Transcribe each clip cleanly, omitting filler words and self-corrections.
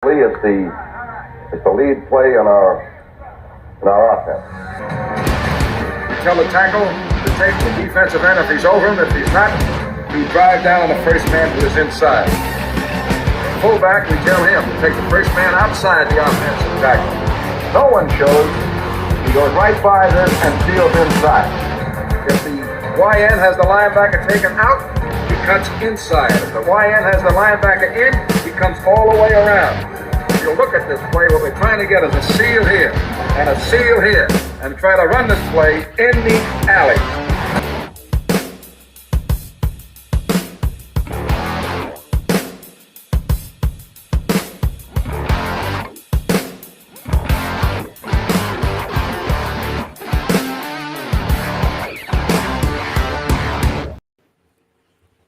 It's the lead play in our offense. Tell the tackle to take the defensive end if he's over him. If he's not, you drive down on the first man who is inside. Fullback, we tell him to take the first man outside the offensive tackle. No one shows. He goes right by this and steals inside. If the YN has the linebacker taken out, he cuts inside. If the YN has the linebacker in, he comes all the way around. If you look at this play, what we're trying to get is a seal here and a seal here and try to run this play in the alley.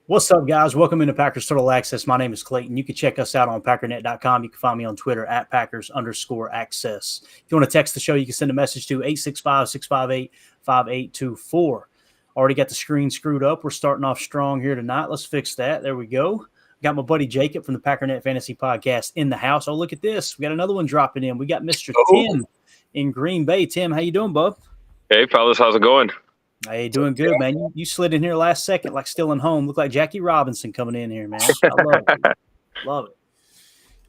What's up, guys? Welcome into Packers Total Access. My name is Clayton. You can check us out on packernet.com. You can find me on Twitter at Packers_access. If you want to text the show, you can send a message to 865-658-5824. Already got the screen screwed up. We're starting off strong here tonight. Let's fix that. There we go. Got my buddy Jacob from the Packernet Fantasy Podcast in the house. Oh, look at this. We got another one dropping in. We got Mr. Tim in Green Bay. Tim, how you doing, bub? Hey, fellas. How's it going? Hey, doing good, man. You slid in here last second like still in home. Look like Jackie Robinson coming in here, man. I love it. Love it.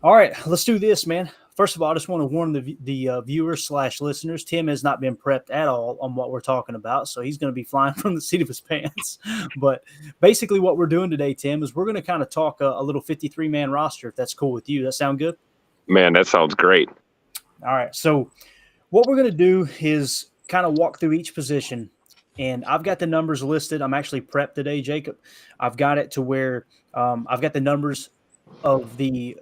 All right, let's do this, man. First of all, I just want to warn the viewers/listeners, Tim has not been prepped at all on what we're talking about, so he's going to be flying from the seat of his pants. But basically what we're doing today, Tim, is we're going to kind of talk a little 53-man roster, if that's cool with you. That sound good? Man, that sounds great. All right, so what we're going to do is kind of walk through each position. And I've got the numbers listed. I'm actually prepped today, Jacob. I've got it to where I've got the numbers of the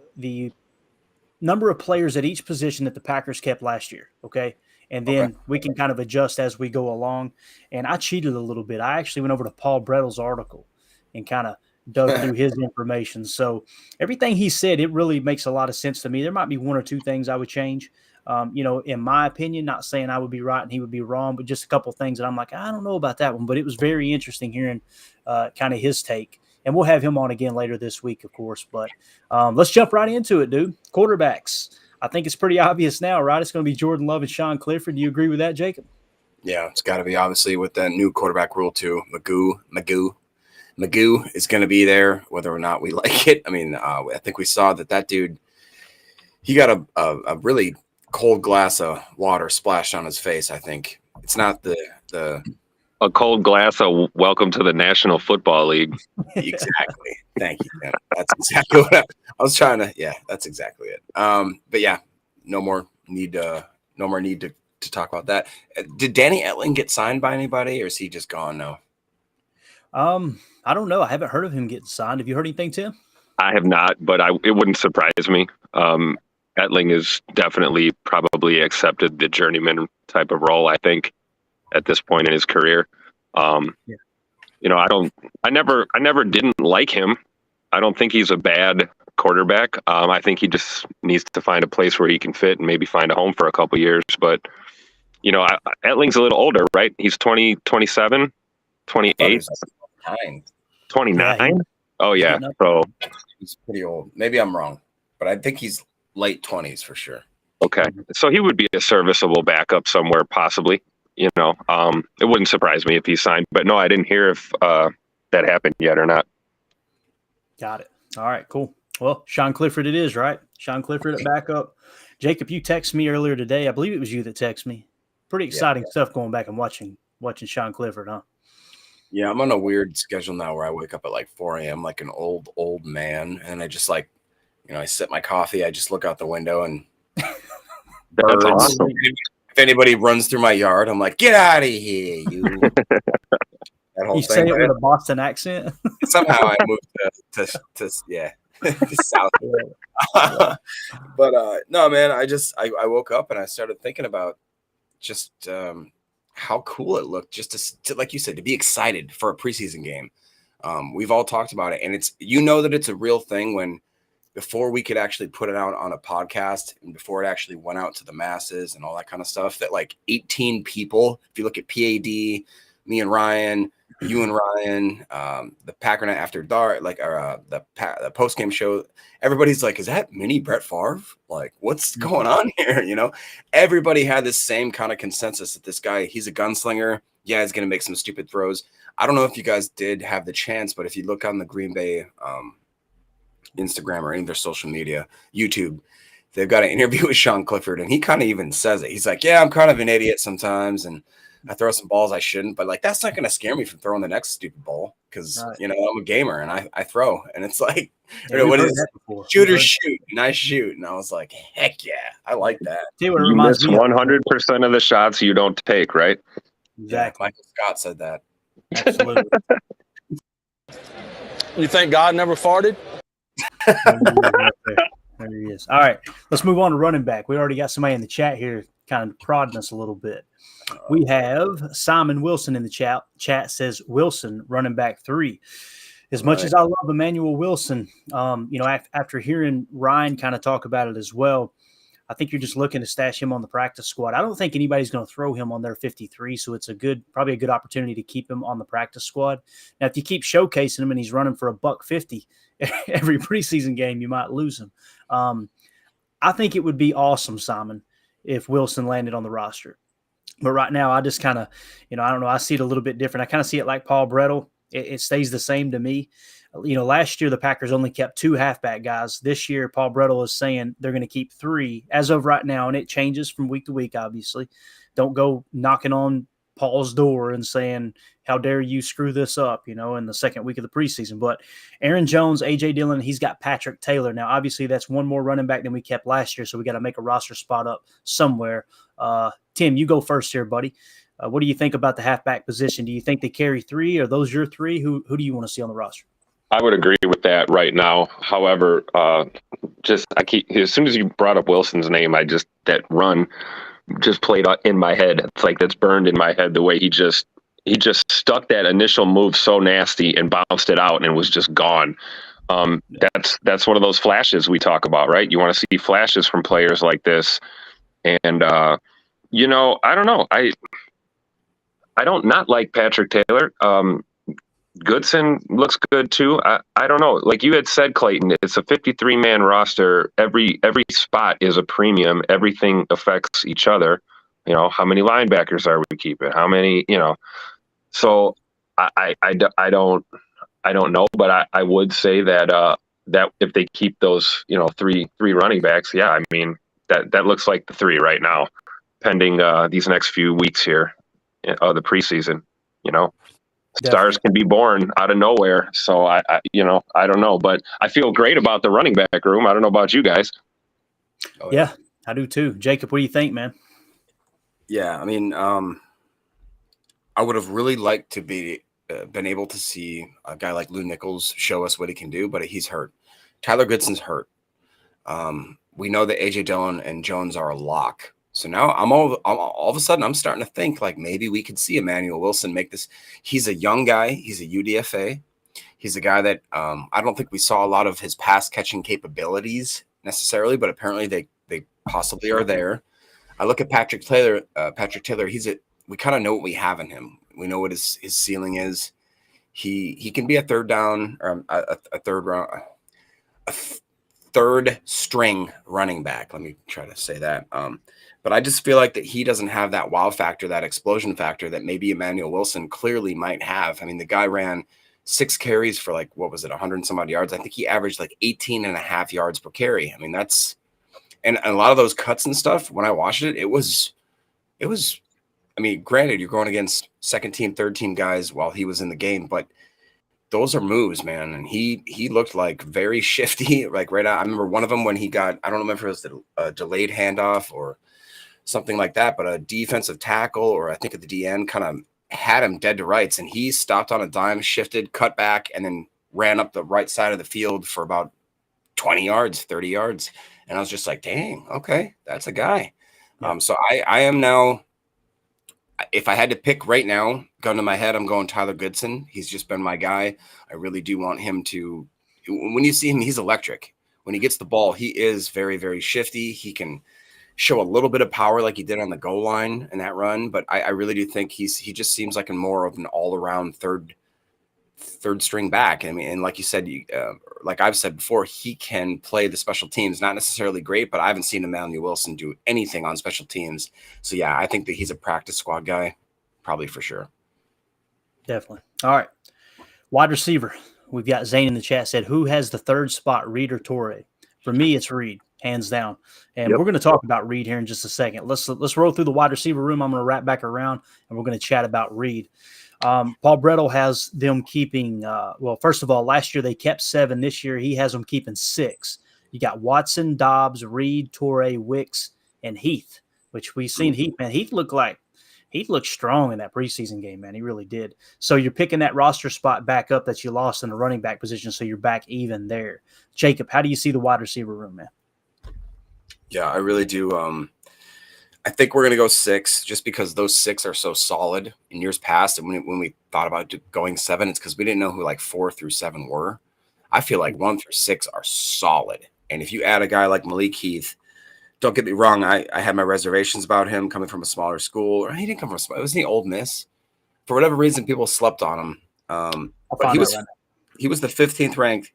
number of players at each position that the Packers kept last year, okay? And then we can kind of adjust as we go along. And I cheated a little bit. I actually went over to Paul Brettle's article and kind of dug through his information. So everything he said, it really makes a lot of sense to me. There might be one or two things I would change. In my opinion, not saying I would be right and he would be wrong, but just a couple of things that I'm like, I don't know about that one, but it was very interesting hearing kind of his take. And we'll have him on again later this week, of course. But let's jump right into it, dude. Quarterbacks. I think it's pretty obvious now, right? It's going to be Jordan Love and Sean Clifford. Do you agree with that, Jacob? Yeah, it's got to be, obviously, with that new quarterback rule too. Magoo is going to be there, whether or not we like it. I mean, I think we saw that dude, he got a really cold glass of water splashed on his face. I think it's not a cold glass of welcome to the National Football League. Exactly. Thank you. Man. That's exactly what I was trying to. Yeah, that's exactly it. But yeah, no more need to talk about that. Did Danny Etling get signed by anybody, or is he just gone now? I don't know. I haven't heard of him getting signed. Have you heard anything, Tim? I have not, but it wouldn't surprise me. Etling is definitely probably accepted the journeyman type of role, I think, at this point in his career. I never didn't like him. I don't think he's a bad quarterback. I think he just needs to find a place where he can fit and maybe find a home for a couple years. But, Etling's a little older, right? He's 20, 27, 28, 29. Oh, yeah. So he's pretty old. Maybe I'm wrong, but I think he's late 20s for sure. Okay. So he would be a serviceable backup somewhere, possibly. It wouldn't surprise me if he signed. But no, I didn't hear if that happened yet or not. Got it. All right, cool. Well, Sean Clifford it is, right? Sean Clifford at backup. Jacob, you texted me earlier today. I believe it was you that texted me. Pretty exciting stuff going back and watching Sean Clifford, huh? Yeah, I'm on a weird schedule now where I wake up at like 4 a.m. like an old man. And I just I sip my coffee. I just look out the window and That's awesome. If anybody runs through my yard, I'm like, get out of here, you. That whole you say it with a Boston accent? Somehow I moved to South. But no, man, I woke up and I started thinking about just how cool it looked just to, like you said, to be excited for a preseason game. We've all talked about it, and it's that it's a real thing when before we could actually put it out on a podcast and before it actually went out to the masses and all that kind of stuff, that like 18 people, if you look at PAD, me and Ryan, you and Ryan, the Packer Night After Dark, like the post game show, everybody's like, "Is that mini Brett Favre? Like, what's going on here?" You know, everybody had this same kind of consensus that this guy, he's a gunslinger. Yeah, he's gonna make some stupid throws. I don't know if you guys did have the chance, but if you look on the Green Bay Instagram or any of their social media, YouTube, they've got an interview with Sean Clifford, and he kind of even says it. He's like, "Yeah, I'm kind of an idiot sometimes, and I throw some balls I shouldn't, but like that's not going to scare me from throwing the next stupid ball because you know I'm a gamer and I throw." And it's like, what is shooters shoot and I shoot, and I was like, "Heck yeah, I like that." You miss 100% of the shots you don't take, right? Exactly. Yeah, Michael Scott said that. Absolutely. You think God never farted? There he is. All right, let's move on to running back. We already got somebody in the chat here kind of prodding us a little bit. We have Simon Wilson in the chat. Chat says Wilson, running back 3. As much as I love Emmanuel Wilson, you know, after hearing Ryan kind of talk about it as well, I think you're just looking to stash him on the practice squad. I don't think anybody's going to throw him on their 53, so it's probably a good opportunity to keep him on the practice squad. Now, if you keep showcasing him and he's running for $150 every preseason game, you might lose him. I think it would be awesome, Simon, if Wilson landed on the roster. But right now, I just kind of, you know, I don't know. I see it a little bit different. I kind of see it like Paul Brettel. It stays the same to me. You know, last year the Packers only kept 2 halfback guys. This year, Paul Brettel is saying they're going to keep 3 as of right now, and it changes from week to week, obviously. Don't go knocking on Paul's door and saying, "How dare you screw this up," you know, in the second week of the preseason. But Aaron Jones, A.J. Dillon, he's got Patrick Taylor. Now, obviously, that's one more running back than we kept last year, so we got to make a roster spot up somewhere. Tim, you go first here, buddy. What do you think about the halfback position? Do you think they carry 3? Are those your 3? Who do you want to see on the roster? I would agree with that right now. However, as soon as you brought up Wilson's name, that run just played in my head. It's like that's burned in my head the way he just stuck that initial move so nasty and bounced it out and was just gone. That's one of those flashes we talk about, right? You want to see flashes from players like this. And, you know, I don't know. I don't not like Patrick Taylor. Goodson looks good too. I don't know. Like you had said, Clayton, it's a 53-man roster. Every spot is a premium. Everything affects each other. You know, how many linebackers are we keeping? How many, you know? So I don't know, but I would say that that if they keep those, you know, three running backs, yeah, I mean that looks like the 3 right now, pending these next few weeks here of the preseason. You know. Definitely. Stars can be born out of nowhere. So I don't know, but I feel great about the running back room. I don't know about you guys. Yeah, I do too. Jacob, what do you think, man? Yeah, I mean, I would have really liked to been able to see a guy like Lou Nichols show us what he can do, but he's hurt. Tyler Goodson's hurt. We know that A.J. Dillon and Jones are a lock. So now I'm all of a sudden I'm starting to think like maybe we could see Emmanuel Wilson make this. He's a young guy. He's a UDFA. He's a guy that I don't think we saw a lot of his pass catching capabilities necessarily, but apparently they possibly are there. I look at Patrick Taylor. We kind of know what we have in him. We know what his ceiling is. He can be a third down or a third string running back. Let me try to say that. But I just feel like that he doesn't have that wow factor, that explosion factor that maybe Emmanuel Wilson clearly might have. I mean, the guy ran 6 carries for like, what was it, 100 and some odd yards. I think he averaged like 18.5 yards per carry. I mean, and a lot of those cuts and stuff, when I watched it, it was, I mean, granted, you're going against second team, third team guys while he was in the game, but those are moves, man. And he looked like very shifty, like right out. I remember one of them when he got, I don't remember if it was a delayed handoff or something like that, but a defensive tackle, or I think at the DN kind of had him dead to rights. And he stopped on a dime, shifted, cut back, and then ran up the right side of the field for about 20 yards, 30 yards. And I was just like, dang, okay, that's a guy. Yeah. So I am now, if I had to pick right now, gun to my head, I'm going Tyler Goodson. He's just been my guy. I really do want him to, when you see him, he's electric. When he gets the ball, he is very, very shifty. He can show a little bit of power like he did on the goal line in that run. But I really do think he just seems like more of an all-around third third string back. I mean, and like you said, like I've said before, he can play the special teams, not necessarily great, but I haven't seen Emmanuel Wilson do anything on special teams. So yeah, I think that he's a practice squad guy, probably for sure. Definitely. All right. Wide receiver. We've got Zane in the chat said, who has the third spot, Reed or Torrey? For me, it's Reed, hands down. And we're going to talk about Reed here in just a second. Let's roll through the wide receiver room. I'm going to wrap back around, and we're going to chat about Reed. Paul Brettel has them keeping well, first of all, last year they kept 7. This year he has them keeping 6. You got Watson, Dobbs, Reed, Torrey, Wicks, and Heath, which we've seen Heath, man. Heath looked strong in that preseason game, man. He really did. So you're picking that roster spot back up that you lost in the running back position, so you're back even there. Jacob, how do you see the wide receiver room, man? Yeah, I really do. I think we're going to go 6 just because those 6 are so solid in years past. And when we thought about going 7, it's because we didn't know who like 4 through 7 were. I feel like 1 through 6 are solid. And if you add a guy like Malik Heath, don't get me wrong, I had my reservations about him coming from a smaller school. Or he didn't come from a small, it was the Old Miss. For whatever reason, people slept on him. But he was the 15th ranked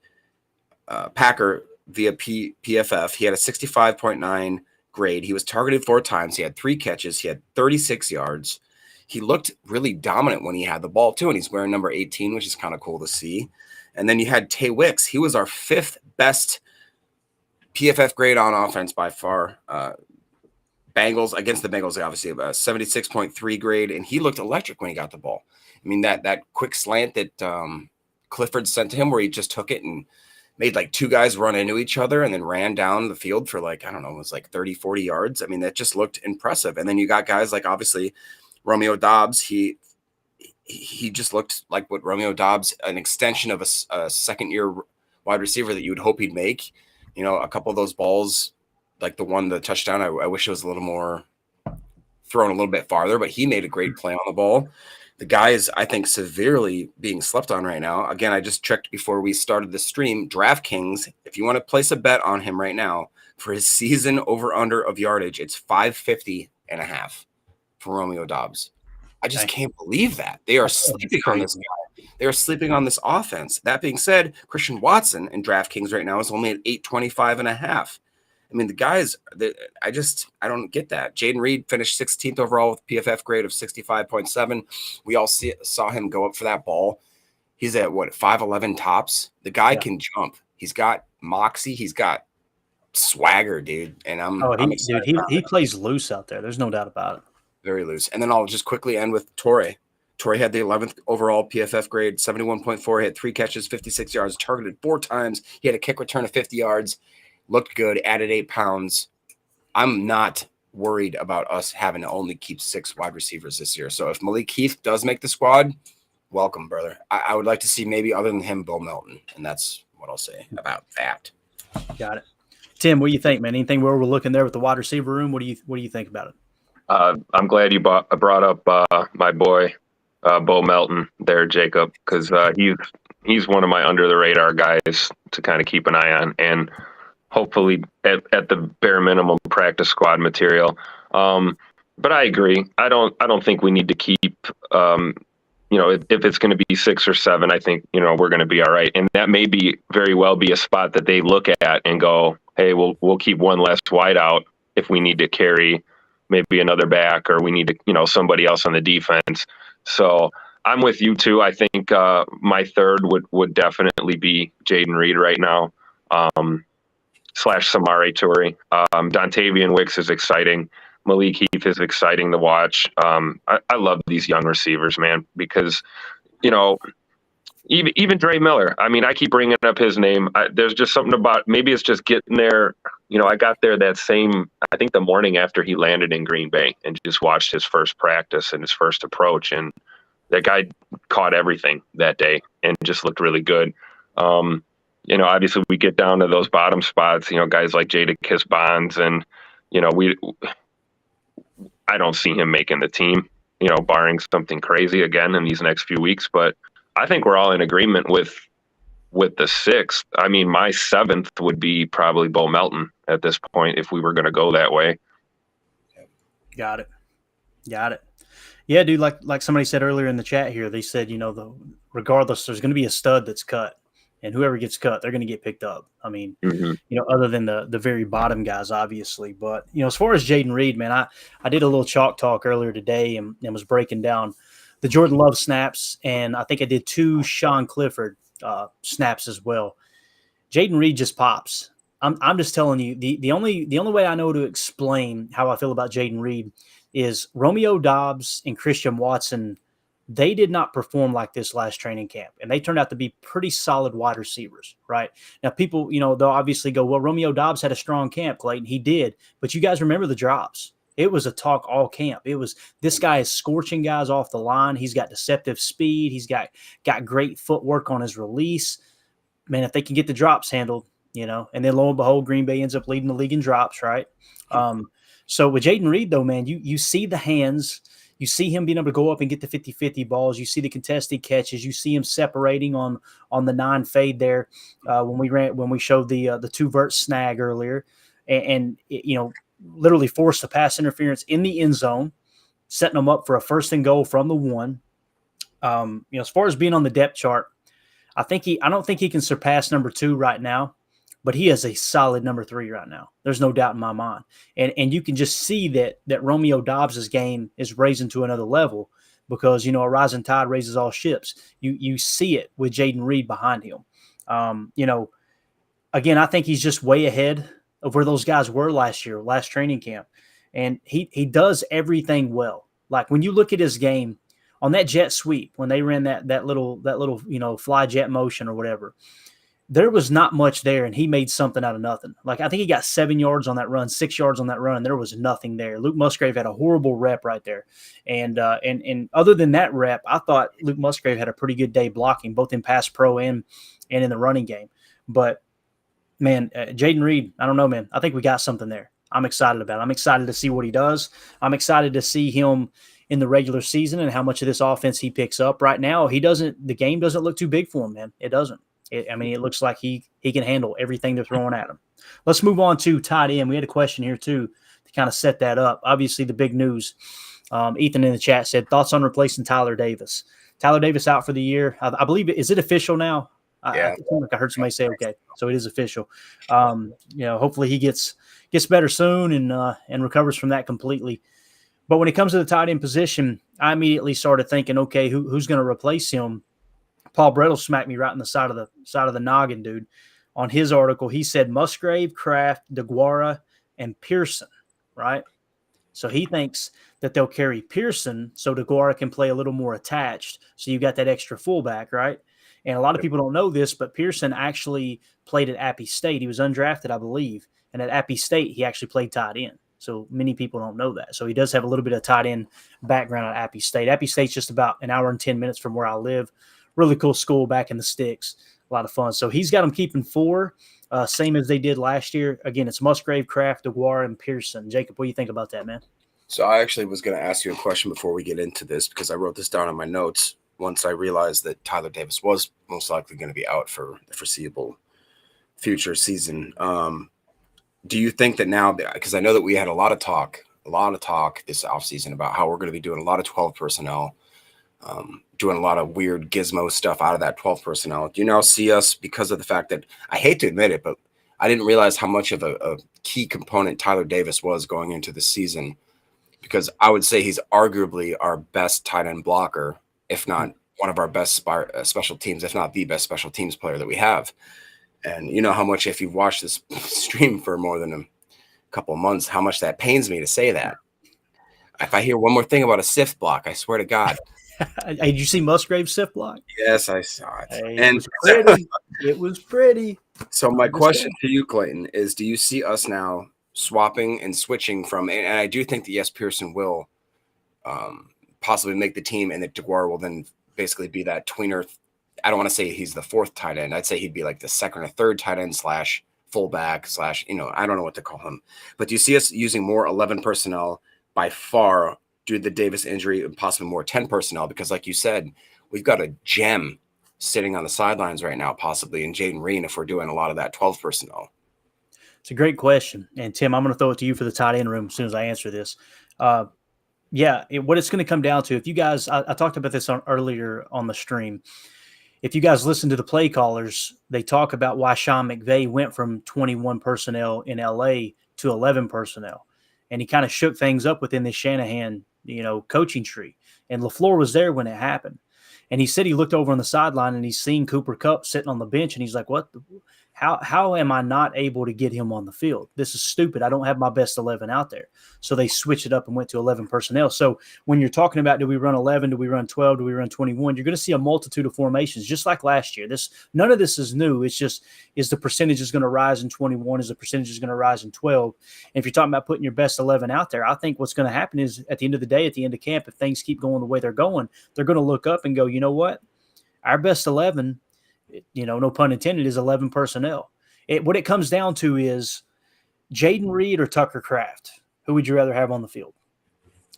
Packer via PFF. He had a 65.9 grade. He was targeted 4 times. He had 3 catches. He had 36 yards. He looked really dominant when he had the ball too, and he's wearing number 18, which is kind of cool to see. And then you had Tay Wicks. He was our 5th best PFF grade on offense by far. Bengals against the Bengals, obviously, a 76.3 grade, and he looked electric when he got the ball. I mean, that quick slant that Clifford sent to him where he just took it and made like 2 guys run into each other and then ran down the field for like, I don't know, it was like 30, 40 yards. I mean, that just looked impressive. And then you got guys like obviously Romeo Dobbs. He just looked like what Romeo Dobbs, an extension of a second-year wide receiver that you would hope he'd make. You know, a couple of those balls, like the touchdown, I wish it was a little more thrown a little bit farther, but he made a great play on the ball. The guy is, I think, severely being slept on right now. Again, I just checked before we started the stream. DraftKings, if you want to place a bet on him right now for his season over-under of yardage, it's 550.5 for Romeo Dobbs. I just can't believe that. They are sleeping on this guy. They are sleeping on this offense. That being said, Christian Watson in DraftKings right now is only at 825.5. I mean, the guys, I don't get that. Jayden Reed finished 16th overall with PFF grade of 65.7. We all saw him go up for that ball. He's at, 5'11" tops? The guy can jump. He's got moxie. He's got swagger, dude. And I'm excited. He plays loose out there. There's no doubt about it. Very loose. And then I'll just quickly end with Torrey. Torrey had the 11th overall PFF grade, 71.4. He had 3 catches, 56 yards, targeted 4 times. He had a kick return of 50 yards. Looked good, added 8 pounds. I'm not worried about us having to only keep 6 wide receivers this year. So if Malik Heath does make the squad, welcome, brother. I would like to see maybe other than him, Bo Melton. And that's what I'll say about that. Got it. Tim, what do you think, man? Anything we're overlooking there with the wide receiver room? What do you think about it? I'm glad you brought up my boy, Bo Melton there, Jacob, because he's one of my under-the-radar guys to kind of keep an eye on. And hopefully at the bare minimum practice squad material. But I agree. I don't think we need to keep, if it's going to be 6 or 7, I think, we're going to be all right. And that may very well be a spot that they look at and go, hey, we'll keep one less wide out if we need to carry maybe another back or we need to, somebody else on the defense. So I'm with you too. I think my third would definitely be Jayden Reed right now. / Samari Toure. Dontavian Wicks is exciting. Malik Heath is exciting to watch. I love these young receivers, man, because, even Dre Miller. I mean, I keep bringing up his name. There's just something about, maybe it's just getting there. I got there I think the morning after he landed in Green Bay and just watched his first practice and his first approach. And that guy caught everything that day and just looked really good. Obviously we get down to those bottom spots, guys like Jadakiss Bonds and, I don't see him making the team, barring something crazy again in these next few weeks. But I think we're all in agreement with the 6th. I mean, my 7th would be probably Bo Melton at this point if we were going to go that way. Got it. Yeah, dude, like somebody said earlier in the chat here, they said, the regardless, there's going to be a stud that's cut, and whoever gets cut, they're going to get picked up. I mean, other than the very bottom guys, obviously. But, as far as Jayden Reed, man, I did a little chalk talk earlier today and was breaking down the Jordan Love snaps, and I think I did 2 Sean Clifford snaps as well. Jayden Reed just pops. I'm just telling you, the only way I know to explain how I feel about Jayden Reed is Romeo Doubs and Christian Watson. They did not perform like this last training camp, and they turned out to be pretty solid wide receivers, right? Now, people, they'll obviously go, well, Romeo Doubs had a strong camp, Clayton. He did. But you guys remember the drops. It was a talk all camp. It was, this guy is scorching guys off the line. He's got deceptive speed. He's got great footwork on his release. Man, if they can get the drops handled, and then lo and behold, Green Bay ends up leading the league in drops, right? So with Jayden Reed, though, man, you see the hands. You see him being able to go up and get the 50-50 balls. You see the contested catches. You see him separating on the 9 fade there when we showed the 2 vert snag earlier, and literally forced the pass interference in the end zone, setting them up for a 1st and goal from the 1. As far as being on the depth chart, I don't think he can surpass number 2 right now, but he is a solid number 3 right now. There's no doubt in my mind. And you can just see that Romeo Doubs' game is raising to another level because, a rising tide raises all ships. You see it with Jayden Reed behind him. Again, I think he's just way ahead of where those guys were last training camp. And he does everything well. Like when you look at his game on that jet sweep, when they ran that little fly jet motion or whatever, there was not much there, and he made something out of nothing. Like, I think he got 7 yards on that run, 6 yards on that run, and there was nothing there. Luke Musgrave had a horrible rep right there. And other than that rep, I thought Luke Musgrave had a pretty good day blocking, both in pass pro and in the running game. But, man, Jayden Reed, I don't know, man. I think we got something there. I'm excited about it. I'm excited to see what he does. I'm excited to see him in the regular season and how much of this offense he picks up. Right now, the game doesn't look too big for him, man. It doesn't. It looks like he can handle everything they're throwing at him. Let's move on to tight end. We had a question here, too, to kind of set that up. Obviously, the big news, Ethan in the chat said, thoughts on replacing Tyler Davis. Tyler Davis out for the year. I believe, is it official now? Yeah. I heard somebody say, okay, so it is official. Hopefully he gets better soon and recovers from that completely. But when it comes to the tight end position, I immediately started thinking, okay, who's going to replace him? Paul Brettel smacked me right in the side of the noggin, dude. On his article, he said Musgrave, Kraft, DeGuara, and Pearson, right? So he thinks that they'll carry Pearson so DeGuara can play a little more attached. So you got that extra fullback, right? And a lot of people don't know this, but Pearson actually played at Appy State. He was undrafted, I believe. And at Appy State, he actually played tight end. So many people don't know that. So he does have a little bit of tight end background at Appy State. Appy State's just about an hour and 10 minutes from where I live. Really cool school back in the sticks. A lot of fun. So he's got them keeping 4, same as they did last year. Again, it's Musgrave, Kraft, DeGuara, and Pearson. Jacob, what do you think about that, man? So I actually was going to ask you a question before we get into this because I wrote this down on my notes once I realized that Tyler Davis was most likely going to be out for the foreseeable future season. Do you think that now, because I know that we had a lot of talk this offseason about how we're going to be doing a lot of 12 personnel, doing a lot of weird gizmo stuff out of that 12 personnel. Do you now see us, because of the fact that I hate to admit it, but I didn't realize how much of a key component Tyler Davis was going into the season, because I would say he's arguably our best tight end blocker, if not one of our best special teams, if not the best special teams player that we have. And you know how much, if you've watched this stream for more than a couple of months, how much that pains me to say that. If I hear one more thing about a SIF block, I swear to God. Did you see Musgrave's SIF block? Yes, I saw it. Hey, and it was pretty. So my question to you, Clayton, is do you see us now swapping and switching from, and I do think that, yes, Pearson will possibly make the team, and that DeGuara will then basically be that tweener. I don't want to say he's the 4th tight end. I'd say he'd be like the 2nd or 3rd tight end / fullback / I don't know what to call him. But do you see us using more 11 personnel by far due to the Davis injury, and possibly more 10 personnel? Because like you said, we've got a gem sitting on the sidelines right now, possibly in Jayden Reed, if we're doing a lot of that 12 personnel. It's a great question. And Tim, I'm going to throw it to you for the tight end room as soon as I answer this. What it's going to come down to, if you guys, I talked about this earlier on the stream. if you guys listen to the play callers, they talk about why Sean McVay went from 21 personnel in LA to 11 personnel. And he kind of shook things up within the Shanahan, coaching tree. And LaFleur was there when it happened. And he said he looked over on the sideline and he's seen Cooper Kupp sitting on the bench. And he's like, how am I not able to get him on the field? This is stupid. I don't have my best 11 out there. So they switched it up and went to 11 personnel. So when you're talking about, do we run 11, do we run 12, do we run 21, you're going to see a multitude of formations, just like last year. None of this is new. It's just, is the percentage is going to rise in 21? Is the percentage is going to rise in 12? And if you're talking about putting your best 11 out there, I think what's going to happen is at the end of the day, at the end of camp, if things keep going the way they're going, they're going to look up and go, you know what? Our best 11, no pun intended, is 11 personnel. What it comes down to is Jayden Reed or Tucker Kraft. Who would you rather have on the field?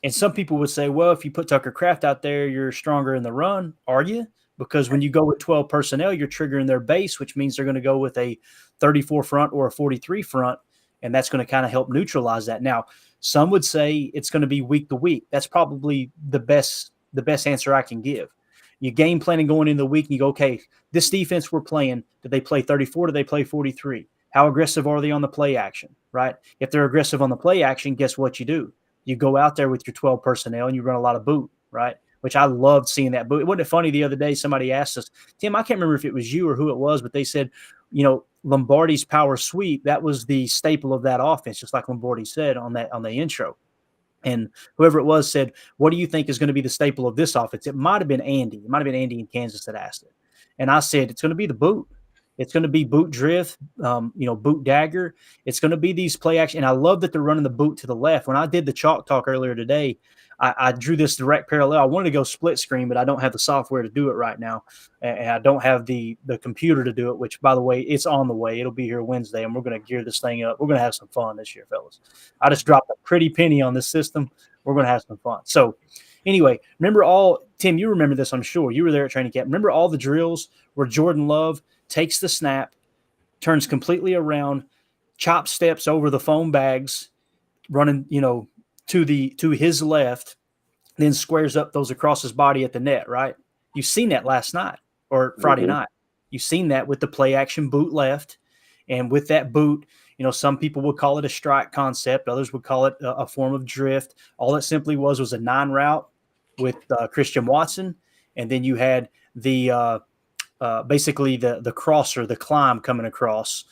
And some people would say, well, if you put Tucker Kraft out there, you're stronger in the run. Are you? Because when you go with 12 personnel, you're triggering their base, which means they're going to go with a 34 front or a 43 front, and that's going to kind of help neutralize that. Now, some would say it's going to be week to week. That's probably the best answer I can give. You game planning going into the week, and you go, okay, this defense we're playing, did they play 34? Did they play 43? How aggressive are they on the play action, right? If they're aggressive on the play action, guess what you do? You go out there with your 12 personnel and you run a lot of boot, right? Which I loved seeing that boot. Wasn't it funny the other day somebody asked us, Tim, I can't remember if it was you or who it was, but they said, Lombardi's power sweep, that was the staple of that offense, just like Lombardi said on the intro. And whoever it was said, what do you think is going to be the staple of this offense? It might have been Andy. It might have been Andy in Kansas that asked it. And I said, it's going to be the boot. It's going to be boot drift, boot dagger. It's going to be these play action. And I love that they're running the boot to the left. When I did the chalk talk earlier today, I drew this direct parallel. I wanted to go split screen, but I don't have the software to do it right now. And I don't have the computer to do it, which, by the way, it's on the way. It'll be here Wednesday, and we're going to gear this thing up. We're going to have some fun this year, fellas. I just dropped a pretty penny on this system. We're going to have some fun. So anyway, Tim, you remember this, I'm sure. You were there at training camp. Remember all the drills where Jordan Love takes the snap, turns completely around, chop steps over the foam bags, running, to his left, then squares up those across his body at the net, right? You've seen that last night or Friday night. You've seen that with the play action boot left. And with that boot, some people would call it a strike concept. Others would call it a form of drift. All it simply was a 9 route with Christian Watson. And then you had the basically the crosser, the climb coming across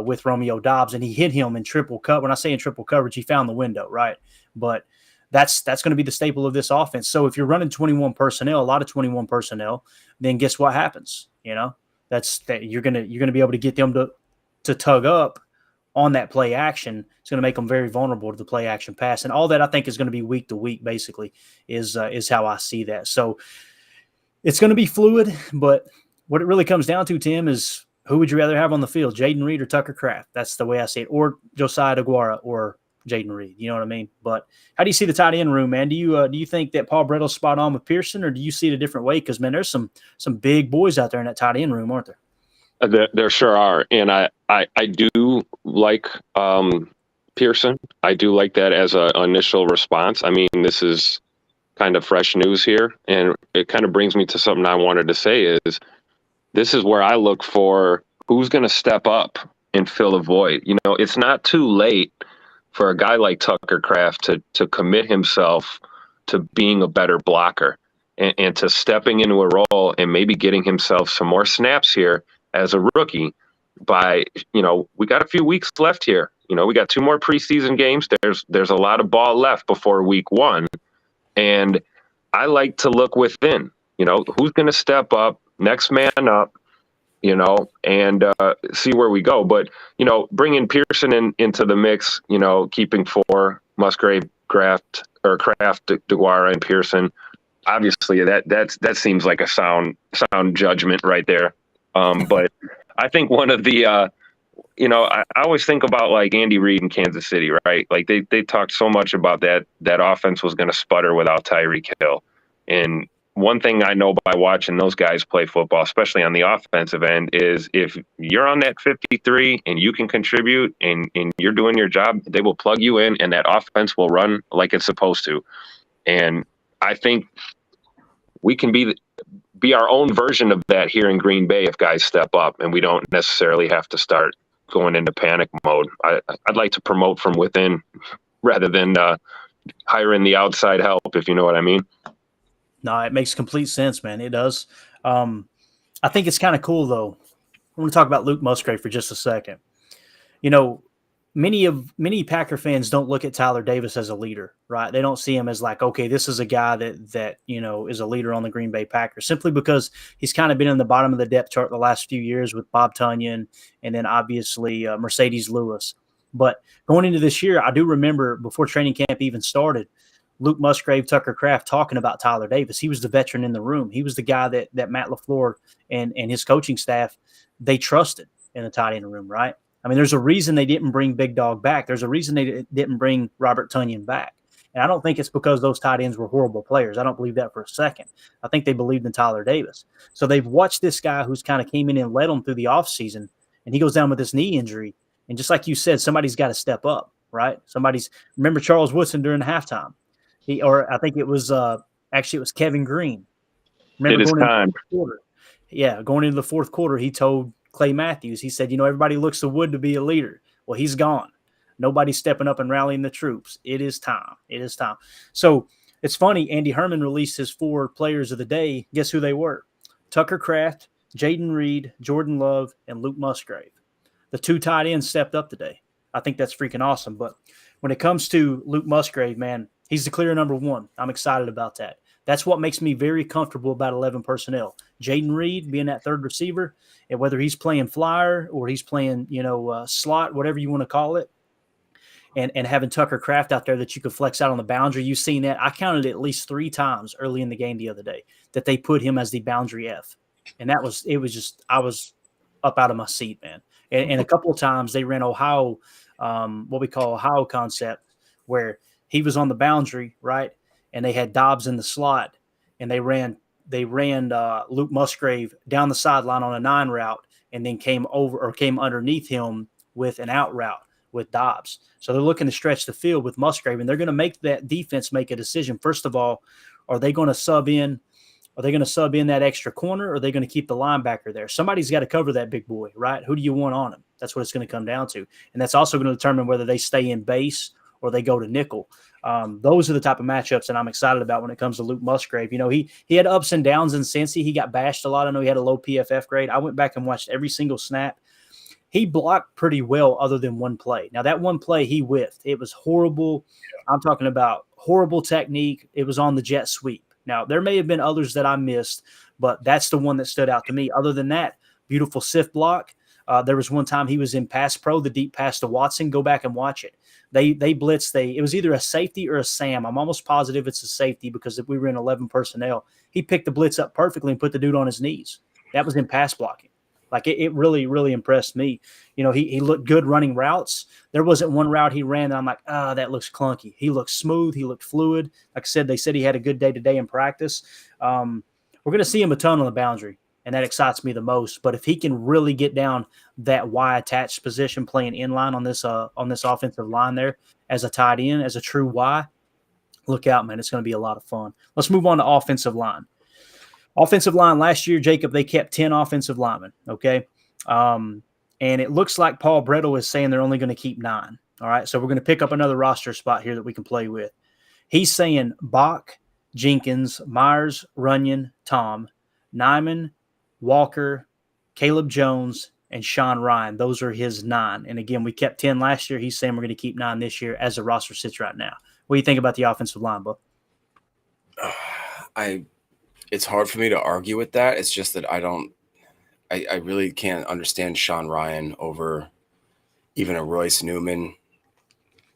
with Romeo Doubs, and he hit him in triple coverage. When I say in triple coverage, he found the window, right? But that's going to be the staple of this offense. So if you're running 21 personnel, a lot of 21 personnel, then guess what happens? That's that you're gonna be able to get them to tug up on that play action. It's going to make them very vulnerable to the play action pass, and all that I think is going to be week to week. Basically, is how I see that. So it's going to be fluid, but what it really comes down to, Tim, is who would you rather have on the field, Jayden Reed or Tucker Kraft? That's the way I see it, or Josiah DeGuara or Jayden Reed. You know what I mean? But how do you see the tight end room, man? Do you think that Paul Brettle's spot on with Pearson, or do you see it a different way? Because, man, there's some big boys out there in that tight end room, aren't there? There sure are, and I do like Pearson. I do like that as an initial response. I mean, this is kind of fresh news here, and it kind of brings me to something I wanted to say is this is where I look for who's going to step up and fill a void. It's not too late for a guy like Tucker Kraft to commit himself to being a better blocker and to stepping into a role and maybe getting himself some more snaps here as a rookie by, we got a few weeks left here. We got 2 more preseason games. There's a lot of ball left before week 1. And I like to look within, who's going to step up, next man up, and see where we go. But, bringing Pearson into the mix, keeping 4, Musgrave, Kraft, DeGuara, and Pearson, obviously that seems like a sound judgment right there. But I think one of the, I always think about like Andy Reid in Kansas City, right? Like they talked so much about that offense was going to sputter without Tyreek Hill. And one thing I know by watching those guys play football, especially on the offensive end, is if you're on that 53 and you can contribute and you're doing your job, they will plug you in and that offense will run like it's supposed to. And I think we can be be our own version of that here in Green Bay if guys step up and we don't necessarily have to start going into panic mode. I'd like to promote from within rather than hiring the outside help, if you know what I mean. No, it makes complete sense, man. It does. I think it's kind of cool, though. I want to talk about Luke Musgrave for just a second. You know, many Packer fans don't look at Tyler Davis as a leader, right? They don't see him as like, okay, this is a guy that is a leader on the Green Bay Packers, simply because he's kind of been in the bottom of the depth chart the last few years with Bob Tunyon and then obviously Mercedes Lewis. But going into this year, I do remember before training camp even started, Luke Musgrave, Tucker Kraft talking about Tyler Davis. He was the veteran in the room. He was the guy that Matt LaFleur and his coaching staff, they trusted in the tight end room, right? I mean, there's a reason they didn't bring Big Dog back. There's a reason they didn't bring Robert Tunyon back. And I don't think it's because those tight ends were horrible players. I don't believe that for a second. I think they believed in Tyler Davis. So they've watched this guy who's kind of came in and led them through the offseason, and he goes down with this knee injury. And just like you said, somebody's got to step up, right? Remember Charles Woodson during the halftime. I think it was actually it was Kevin Green. Remember It is time. Going into the fourth quarter, he told Clay Matthews, he said, everybody looks to Wood to be a leader. Well, he's gone. Nobody's stepping up and rallying the troops. It is time. It is time. So it's funny. Andy Herman released his 4 players of the day. Guess who they were? Tucker Kraft, Jayden Reed, Jordan Love, and Luke Musgrave. The 2 tight ends stepped up today. I think that's freaking awesome. But when it comes to Luke Musgrave, man, he's the clear number 1. I'm excited about that. That's what makes me very comfortable about 11 personnel. Jayden Reed being that third receiver, and whether he's playing flyer or he's playing, slot, whatever you want to call it, and having Tucker Kraft out there that you could flex out on the boundary. You've seen that. I counted at least 3 times early in the game the other day that they put him as the boundary F. And I was up out of my seat, man. And a couple of times they ran Ohio, what we call Ohio concept, where he was on the boundary, right? And they had Dobbs in the slot, and they ran Luke Musgrave down the sideline on a 9 route, and then came underneath him with an out route with Dobbs. So they're looking to stretch the field with Musgrave, and they're going to make that defense make a decision. First of all, are they going to sub in? Are they going to sub in that extra corner, or are they going to keep the linebacker there? Somebody's got to cover that big boy, right? Who do you want on him? That's what it's going to come down to. And that's also going to determine whether they stay in base or they go to nickel. Those are the type of matchups that I'm excited about when it comes to Luke Musgrave. He had ups and downs in Cincy. He got bashed a lot. I know he had a low PFF grade. I went back and watched every single snap. He blocked pretty well other than one play. Now, that one play he whiffed. It was horrible. Yeah. I'm talking about horrible technique. It was on the jet sweep. Now, there may have been others that I missed, but that's the one that stood out to me. Other than that, beautiful sift block. There was one time he was in pass pro, the deep pass to Watson. Go back and watch it. They blitzed. It was either a safety or a Sam. I'm almost positive it's a safety because if we were in 11 personnel, he picked the blitz up perfectly and put the dude on his knees. That was in pass blocking. Like it really, really impressed me. He looked good running routes. There wasn't one route he ran that I'm like, that looks clunky. He looked smooth. He looked fluid. Like I said, they said he had a good day today in practice. We're going to see him a ton on the boundary, and that excites me the most. But if he can really get down that Y attached position, playing inline on this offensive line there as a tight end, as a true Y, look out, man. It's going to be a lot of fun. Let's move on to offensive line. Offensive line last year, Jacob, they kept 10 offensive linemen, okay? And it looks like Paul Brettel is saying they're only going to keep 9, all right? So we're going to pick up another roster spot here that we can play with. He's saying Bach, Jenkins, Myers, Runyon, Tom, Nyman, Walker, Caleb Jones, and Sean Ryan. Those are his 9. And again, we kept 10 last year. He's saying we're going to keep 9 this year as the roster sits right now. What do you think about the offensive line, Buck? It's hard for me to argue with that. It's just that I really can't understand Sean Ryan over even a Royce Newman,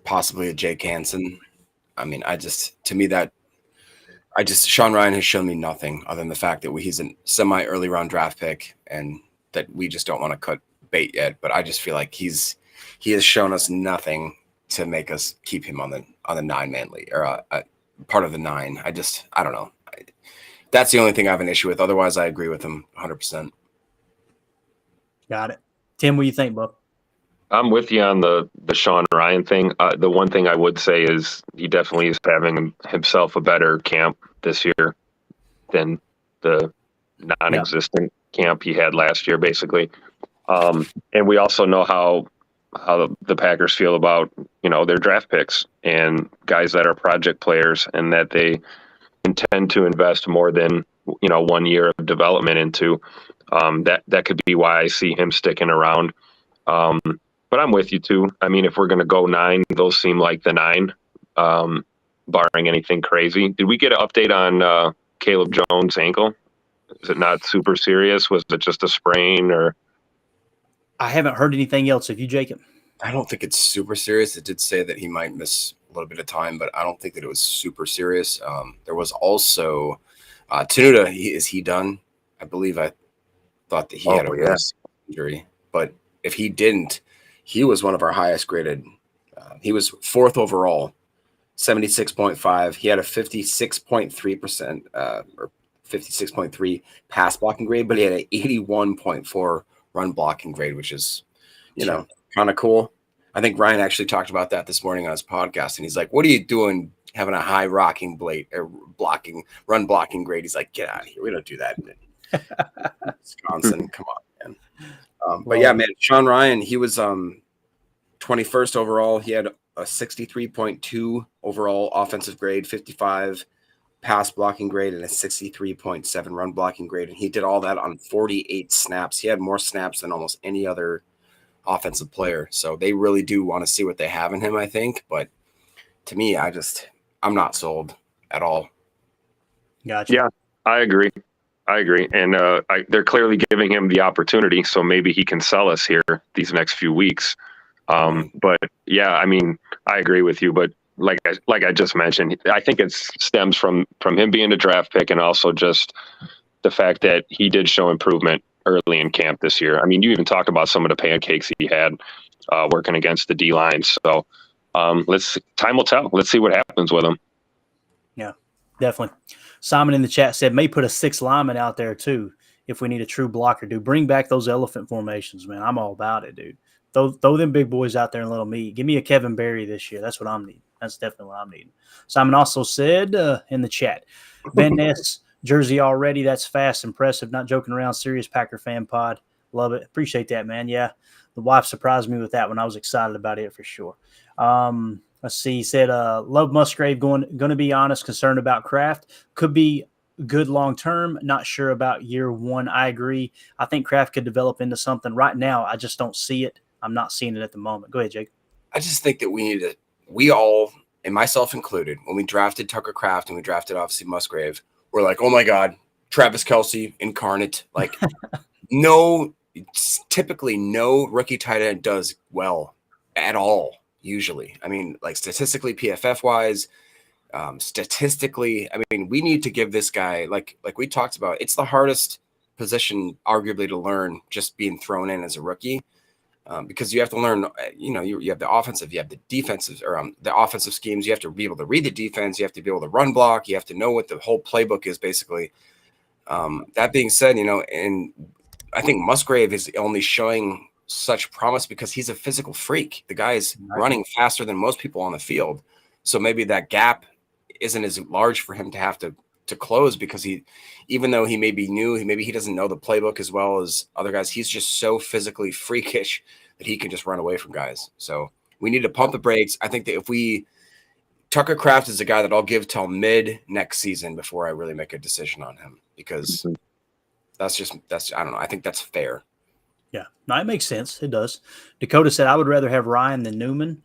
possibly a Jake Hansen. I mean, Sean Ryan has shown me nothing other than the fact that he's a semi-early round draft pick and that we just don't want to cut bait yet. But I just feel like he has shown us nothing to make us keep him on the 9-man league or part of the 9. I don't know. That's the only thing I have an issue with. Otherwise, I agree with him 100%. Got it. Tim, what do you think, Buck? I'm with you on the Sean Ryan thing. The one thing I would say is he definitely is having himself a better camp this year than the non-existent camp he had last year, basically. And we also know how the Packers feel about, their draft picks and guys that are project players, and that they intend to invest more than 1 year of development into. That could be why I see him sticking around. But I'm with you too. I mean, if we're going to go 9, those seem like the 9, barring anything crazy. Did we get an update on Caleb Jones' ankle? Is it not super serious? Was it just a sprain or? I haven't heard anything else. Have you, Jacob? I don't think it's super serious. It did say that he might miss a little bit of time, but I don't think that it was super serious. There was also Tenuta. Is he done? I believe I thought that he had a wrist injury, but if he didn't, he was one of our highest graded. He was 4th overall, 76.5. He had a 56.3% or 56.3 pass blocking grade, but he had an 81.4 run blocking grade, which is, kind of cool. I think Ryan actually talked about that this morning on his podcast, and he's like, "What are you doing having a high run blocking grade?" He's like, "Get out of here. We don't do that in Wisconsin. Come on, man." But yeah, man, Sean Ryan, he was 21st overall. He had a 63.2 overall offensive grade, 55 pass blocking grade, and a 63.7 run blocking grade. And he did all that on 48 snaps. He had more snaps than almost any other offensive player. So they really do want to see what they have in him, I think. But to me, I'm not sold at all. Gotcha. Yeah, I agree. And they're clearly giving him the opportunity, so maybe he can sell us here these next few weeks. But yeah, I mean, I agree with you. But like I just mentioned, I think it stems from him being a draft pick, and also just the fact that he did show improvement early in camp this year. I mean, you even talked about some of the pancakes he had working against the D line. So time will tell. Let's see what happens with him. Yeah, definitely. Simon in the chat said may put a 6 lineman out there too if we need a true blocker. Dude, bring back those elephant formations, man. I'm all about it, dude. Throw them big boys out there and let them eat. Give me a Kevin Berry this year. That's what I'm needing. That's definitely what I'm needing. Simon also said in the chat, Ben Ness jersey already. That's fast, impressive. Not joking around. Serious Packer fan pod. Love it. Appreciate that, man. Yeah, the wife surprised me with that one. I was excited about it for sure. Let's see. He said, love Musgrave. Going to be honest, concerned about Kraft. Could be good long term. Not sure about year 1. I agree. I think Kraft could develop into something. Right now, I just don't see it. I'm not seeing it at the moment. Go ahead, Jake. I just think that we all, and myself included, when we drafted Tucker Kraft and we drafted obviously Musgrave, we're like, oh my God, Travis Kelce incarnate. Like, typically no rookie tight end does well at all. Usually, I mean, like statistically, PFF wise, statistically, I mean, we need to give this guy, like we talked about, it's the hardest position arguably to learn, just being thrown in as a rookie. Because you have to learn, you have the offensive, you have the defensive, or the offensive schemes. You have to be able to read the defense. You have to be able to run block. You have to know what the whole playbook is, basically. That being said, and I think Musgrave is only showing such promise because he's a physical freak. The guy is running faster than most people on the field. So maybe that gap isn't as large for him to have to close, because even though he may be new, maybe he doesn't know the playbook as well as other guys. He's just so physically freakish that he can just run away from guys. So we need to pump the brakes. I think that Tucker Kraft is a guy that I'll give till mid next season before I really make a decision on him, because that's I don't know. I think that's fair. Yeah, no, it makes sense. It does. Dakota said, I would rather have Ryan than Newman.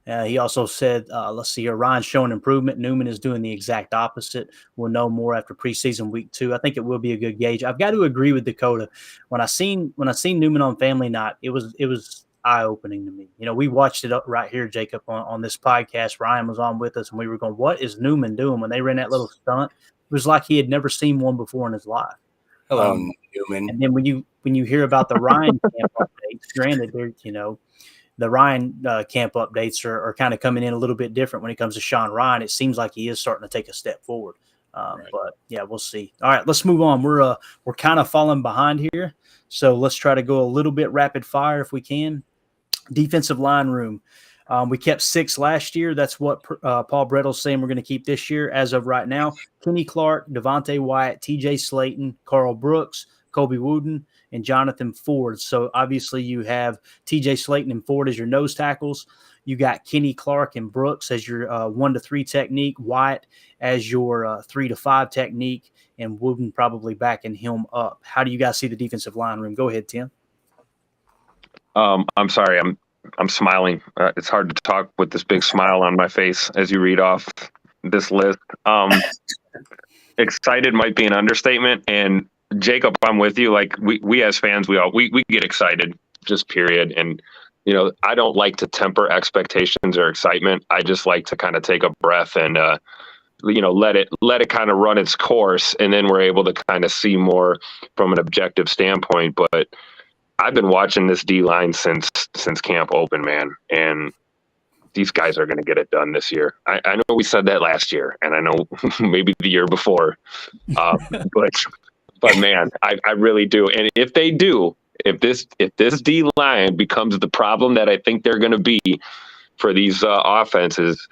He also said, let's see here, Ryan's showing improvement. Newman is doing the exact opposite. We'll know more after preseason week 2. I think it will be a good gauge. I've got to agree with Dakota. When I seen Newman on Family Night, it was eye-opening to me. We watched it up right here, Jacob, on this podcast. Ryan was on with us, and we were going, what is Newman doing? When they ran that little stunt, it was like he had never seen one before in his life. Hello, Newman. And then when you hear about the Ryan camp updates, granted, the Ryan camp updates are kind of coming in a little bit different when it comes to Sean Ryan. It seems like he is starting to take a step forward. Right. But yeah, we'll see. All right, let's move on. We're kind of falling behind here, so let's try to go a little bit rapid fire if we can. Defensive line room. We kept 6 last year. That's what Paul Brettle's saying we're going to keep this year as of right now. Kenny Clark, Devontae Wyatt, TJ Slayton, Carl Brooks, Kobe Wooden, and Jonathan Ford. So obviously you have TJ Slayton and Ford as your nose tackles. You got Kenny Clark and Brooks as your 1 to 3 technique, Wyatt as your 3 to 5 technique, and Wooden probably backing him up. How do you guys see the defensive line room? Go ahead, Tim. I'm sorry. I'm smiling. It's hard to talk with this big smile on my face as you read off this list. Excited might be an understatement. And Jacob, I'm with you. Like we as fans, we get excited, just period. And I don't like to temper expectations or excitement. I just like to kind of take a breath and let it kind of run its course, and then we're able to kind of see more from an objective standpoint. But I've been watching this D line since camp open, man, and these guys are going to get it done this year. I know we said that last year, and I know maybe the year before, but man, I really do. And if they do, if this D line becomes the problem that I think they're going to be for these offenses,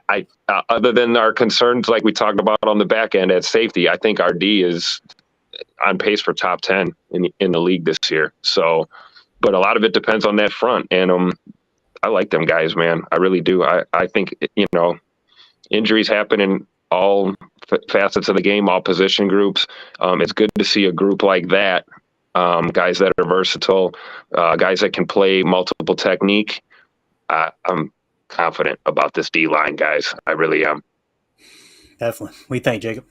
I other than our concerns like we talked about on the back end at safety, I think our D is on pace for top 10 in the league this year. So, but a lot of it depends on that front. And I like them guys, man. I really do. I think, injuries happen in all facets of the game, all position groups. It's good to see a group like that. Guys that are versatile, guys that can play multiple technique. I'm confident about this D line, guys. I really am. Definitely. We thank Jacob.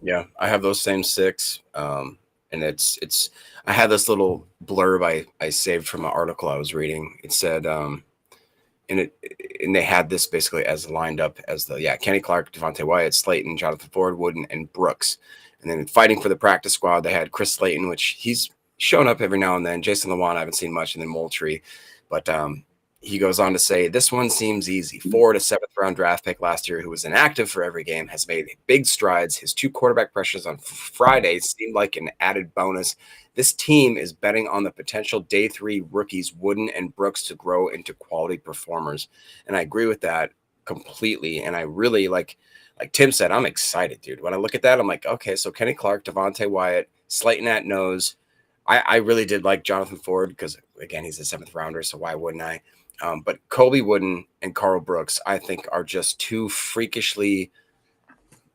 Yeah, I have those same 6. And it's I had this little blurb I saved from an article I was reading. It said and they had this basically as lined up as Kenny Clark, Devontae Wyatt, Slayton, Jonathan Ford, Wooden, and Brooks. And then fighting for the practice squad, they had Chris Slayton, which he's shown up every now and then. Jason Lewan, I haven't seen much, and then Moultrie. But he goes on to say, this one seems easy. 4th to 7th round draft pick last year, who was inactive for every game, has made big strides. His 2 quarterback pressures on Friday seemed like an added bonus. This team is betting on the potential day 3 rookies, Wooden and Brooks, to grow into quality performers. And I agree with that completely. And I really, like Tim said, I'm excited, dude. When I look at that, I'm like, okay, so Kenny Clark, Devontae Wyatt, Slayton at nose. I really did like Jonathan Ford because, again, he's a 7th rounder, so why wouldn't I? But Kobe Wooden and Carl Brooks, I think, are just 2 freakishly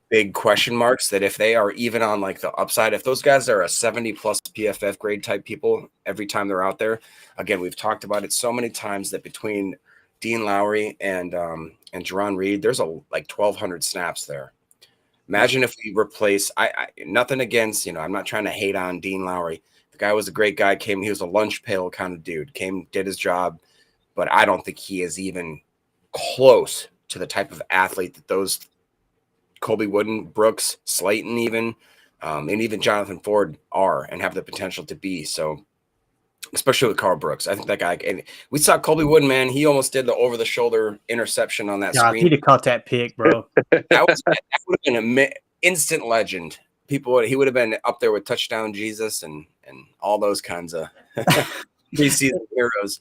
big question marks that if they are even on like the upside, if those guys are a 70-plus PFF grade type people every time they're out there, again, we've talked about it so many times that between Dean Lowry and Jerron Reed, there's like 1,200 snaps there. Imagine if we replace I nothing against, I'm not trying to hate on Dean Lowry. The guy was a great guy, he was a lunch pail kind of dude, did his job. But I don't think he is even close to the type of athlete that those Kobe Wooden, Brooks, Slayton even, and even Jonathan Ford are and have the potential to be. So, especially with Carl Brooks, I think that guy. And we saw Kobe Wooden, man. He almost did the over-the-shoulder interception on that screen. He'd have caught that pick, bro. that would have been an instant legend. He would have been up there with Touchdown Jesus and all those kinds of preseason heroes.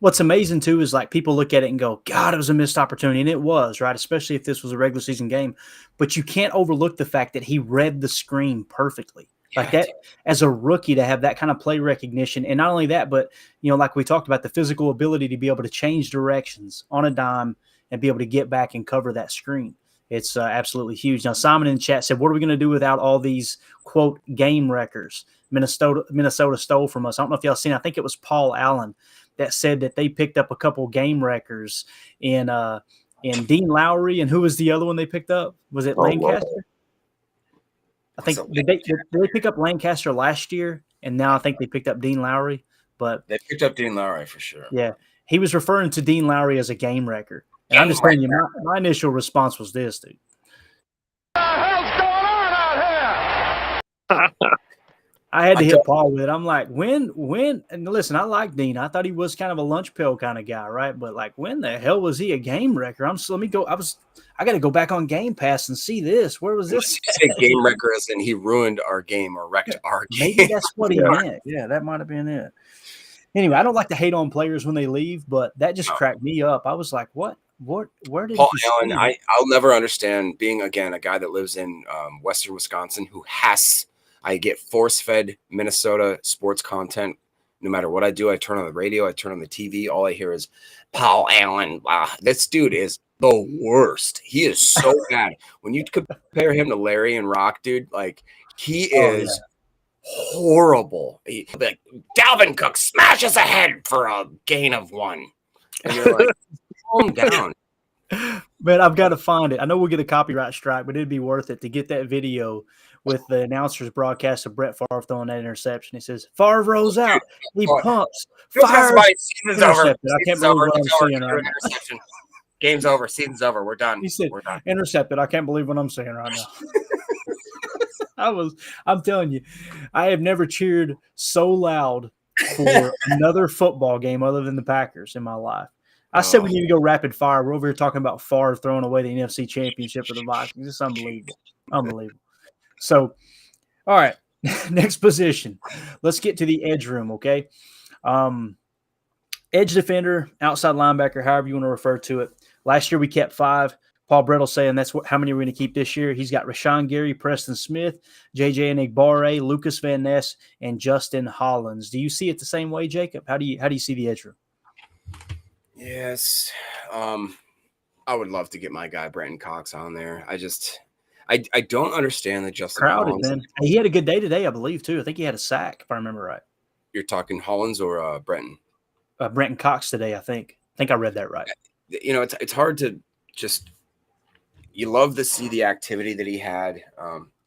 What's amazing, too, is like people look at it and go, God, it was a missed opportunity. And it was, right? Especially if this was a regular season game. But you can't overlook the fact that he read the screen perfectly. Like that, as a rookie, to have that kind of play recognition. And not only that, but, like we talked about, the physical ability to be able to change directions on a dime and be able to get back and cover that screen. It's absolutely huge. Now, Simon in the chat said, what are we going to do without all these, quote, game wreckers Minnesota stole from us? I don't know if y'all seen, I think it was Paul Allen that said that they picked up a couple game wreckers in Dean Lowry, and who was the other one they picked up? Was it Lancaster? Wow. I think did they pick up Lancaster last year, and now I think they picked up Dean Lowry. But they picked up Dean Lowry for sure. Yeah, he was referring to Dean Lowry as a game wrecker, and I'm just telling you, my initial response was this, dude. What the hell's going on out here? I had to hit Paul with it. I'm like, when, and listen, I like Dean. I thought he was kind of a lunch pill kind of guy, right? But like, when the hell was he a game wrecker? I got to go back on Game Pass and see this. Where was this? Say game wrecker as in he ruined our game or wrecked our game. Maybe that's what he meant. Yeah, that might have been it. Anyway, I don't like to hate on players when they leave, but that just cracked me up. I was like, what? Where did Paul he Allen, see? I'll never understand being, again, a guy that lives in Western Wisconsin I get force-fed Minnesota sports content. No matter what I do, I turn on the radio, I turn on the TV, all I hear is Paul Allen. This dude is the worst. He is so bad. When you compare him to Larry and Rock, dude, like he is horrible. Like Dalvin Cook smashes ahead for a gain of 1. And you're like, calm down. Man, I've got to find it. I know we'll get a copyright strike, but it'd be worth it to get that video with the announcer's broadcast of Brett Favre throwing that interception. He says, Favre rolls out. He pumps. Fire. Season's over. I can't believe what I'm seeing right now. Interception. Game's over. Season's over. We're done. He said, we're done. Intercepted. I can't believe what I'm seeing right now. I'm telling you, I have never cheered so loud for another football game other than the Packers in my life. I said we need to go rapid fire. We're over here talking about Favre throwing away the NFC Championship for the Vikings. It's unbelievable. Unbelievable. So, all right, next position. Let's get to the edge room, okay? Edge defender, outside linebacker, however you want to refer to it. Last year we kept 5. Paul Brettle saying that's how many we're going to keep this year. He's got Rashawn Gary, Preston Smith, J.J. Enagbare, Lukas Van Ness, and Justin Hollins. Do you see it the same way, Jacob? How do you see the edge room? Yes. I would love to get my guy Brenton Cox on there. I don't understand the Justin Crowded, Hollins. man. He had a good day today, I believe, too. I think he had a sack, if I remember right. You're talking Hollins or Brenton? Brenton Cox today, I think. I think I read that right. You know, it's hard to just – you love to see the activity that he had.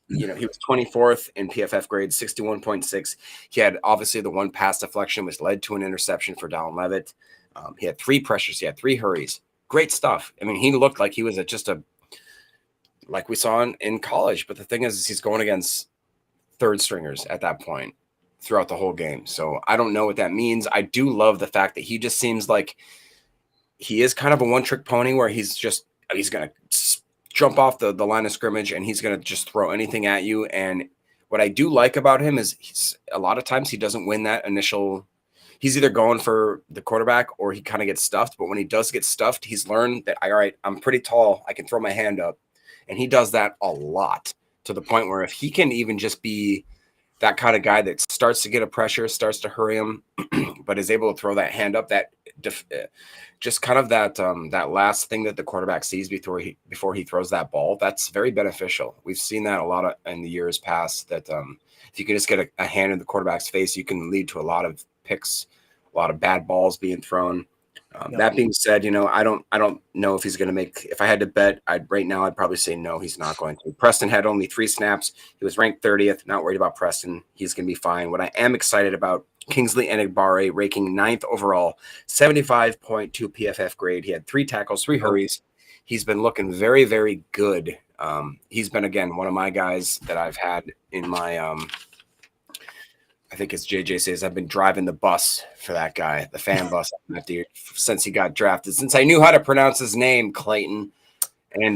You know, he was 24th in PFF grade, 61.6. He had obviously the one pass deflection, which led to an interception for Dallin Leavitt. He had 3 pressures. He had 3 hurries. Great stuff. I mean, he looked like he was like we saw in college. But the thing is he's going against third stringers at that point throughout the whole game. So I don't know what that means. I do love the fact that he just seems like he is kind of a one-trick pony where he's going to jump off the line of scrimmage and he's going to just throw anything at you. And what I do like about him is a lot of times he doesn't win that initial – he's either going for the quarterback or he kind of gets stuffed. But when he does get stuffed, he's learned that, all right, I'm pretty tall. I can throw my hand up. And he does that a lot to the point where if he can even just be that kind of guy that starts to get a pressure, starts to hurry him, but is able to throw that hand up, that just kind of that last thing that the quarterback sees before he throws that ball, that's very beneficial. We've seen that a lot in the years past that if you can just get a hand in the quarterback's face, you can lead to a lot of picks, a lot of bad balls being thrown. That being said, you know, I don't know if he's going to make. If I had to bet, I'd probably say no, he's not going to. Preston had only 3 snaps. He was ranked 30th. Not worried about Preston. He's going to be fine. What I am excited about, Kingsley Enagbare, ranking 9th overall, 75.2 PFF grade. He had 3 tackles, 3 hurries. He's been looking very, very good. He's been, again, one of my guys that I've had in my I think as JJ says, I've been driving the bus for that guy, the fan bus, since he got drafted, since I knew how to pronounce his name, Clayton. And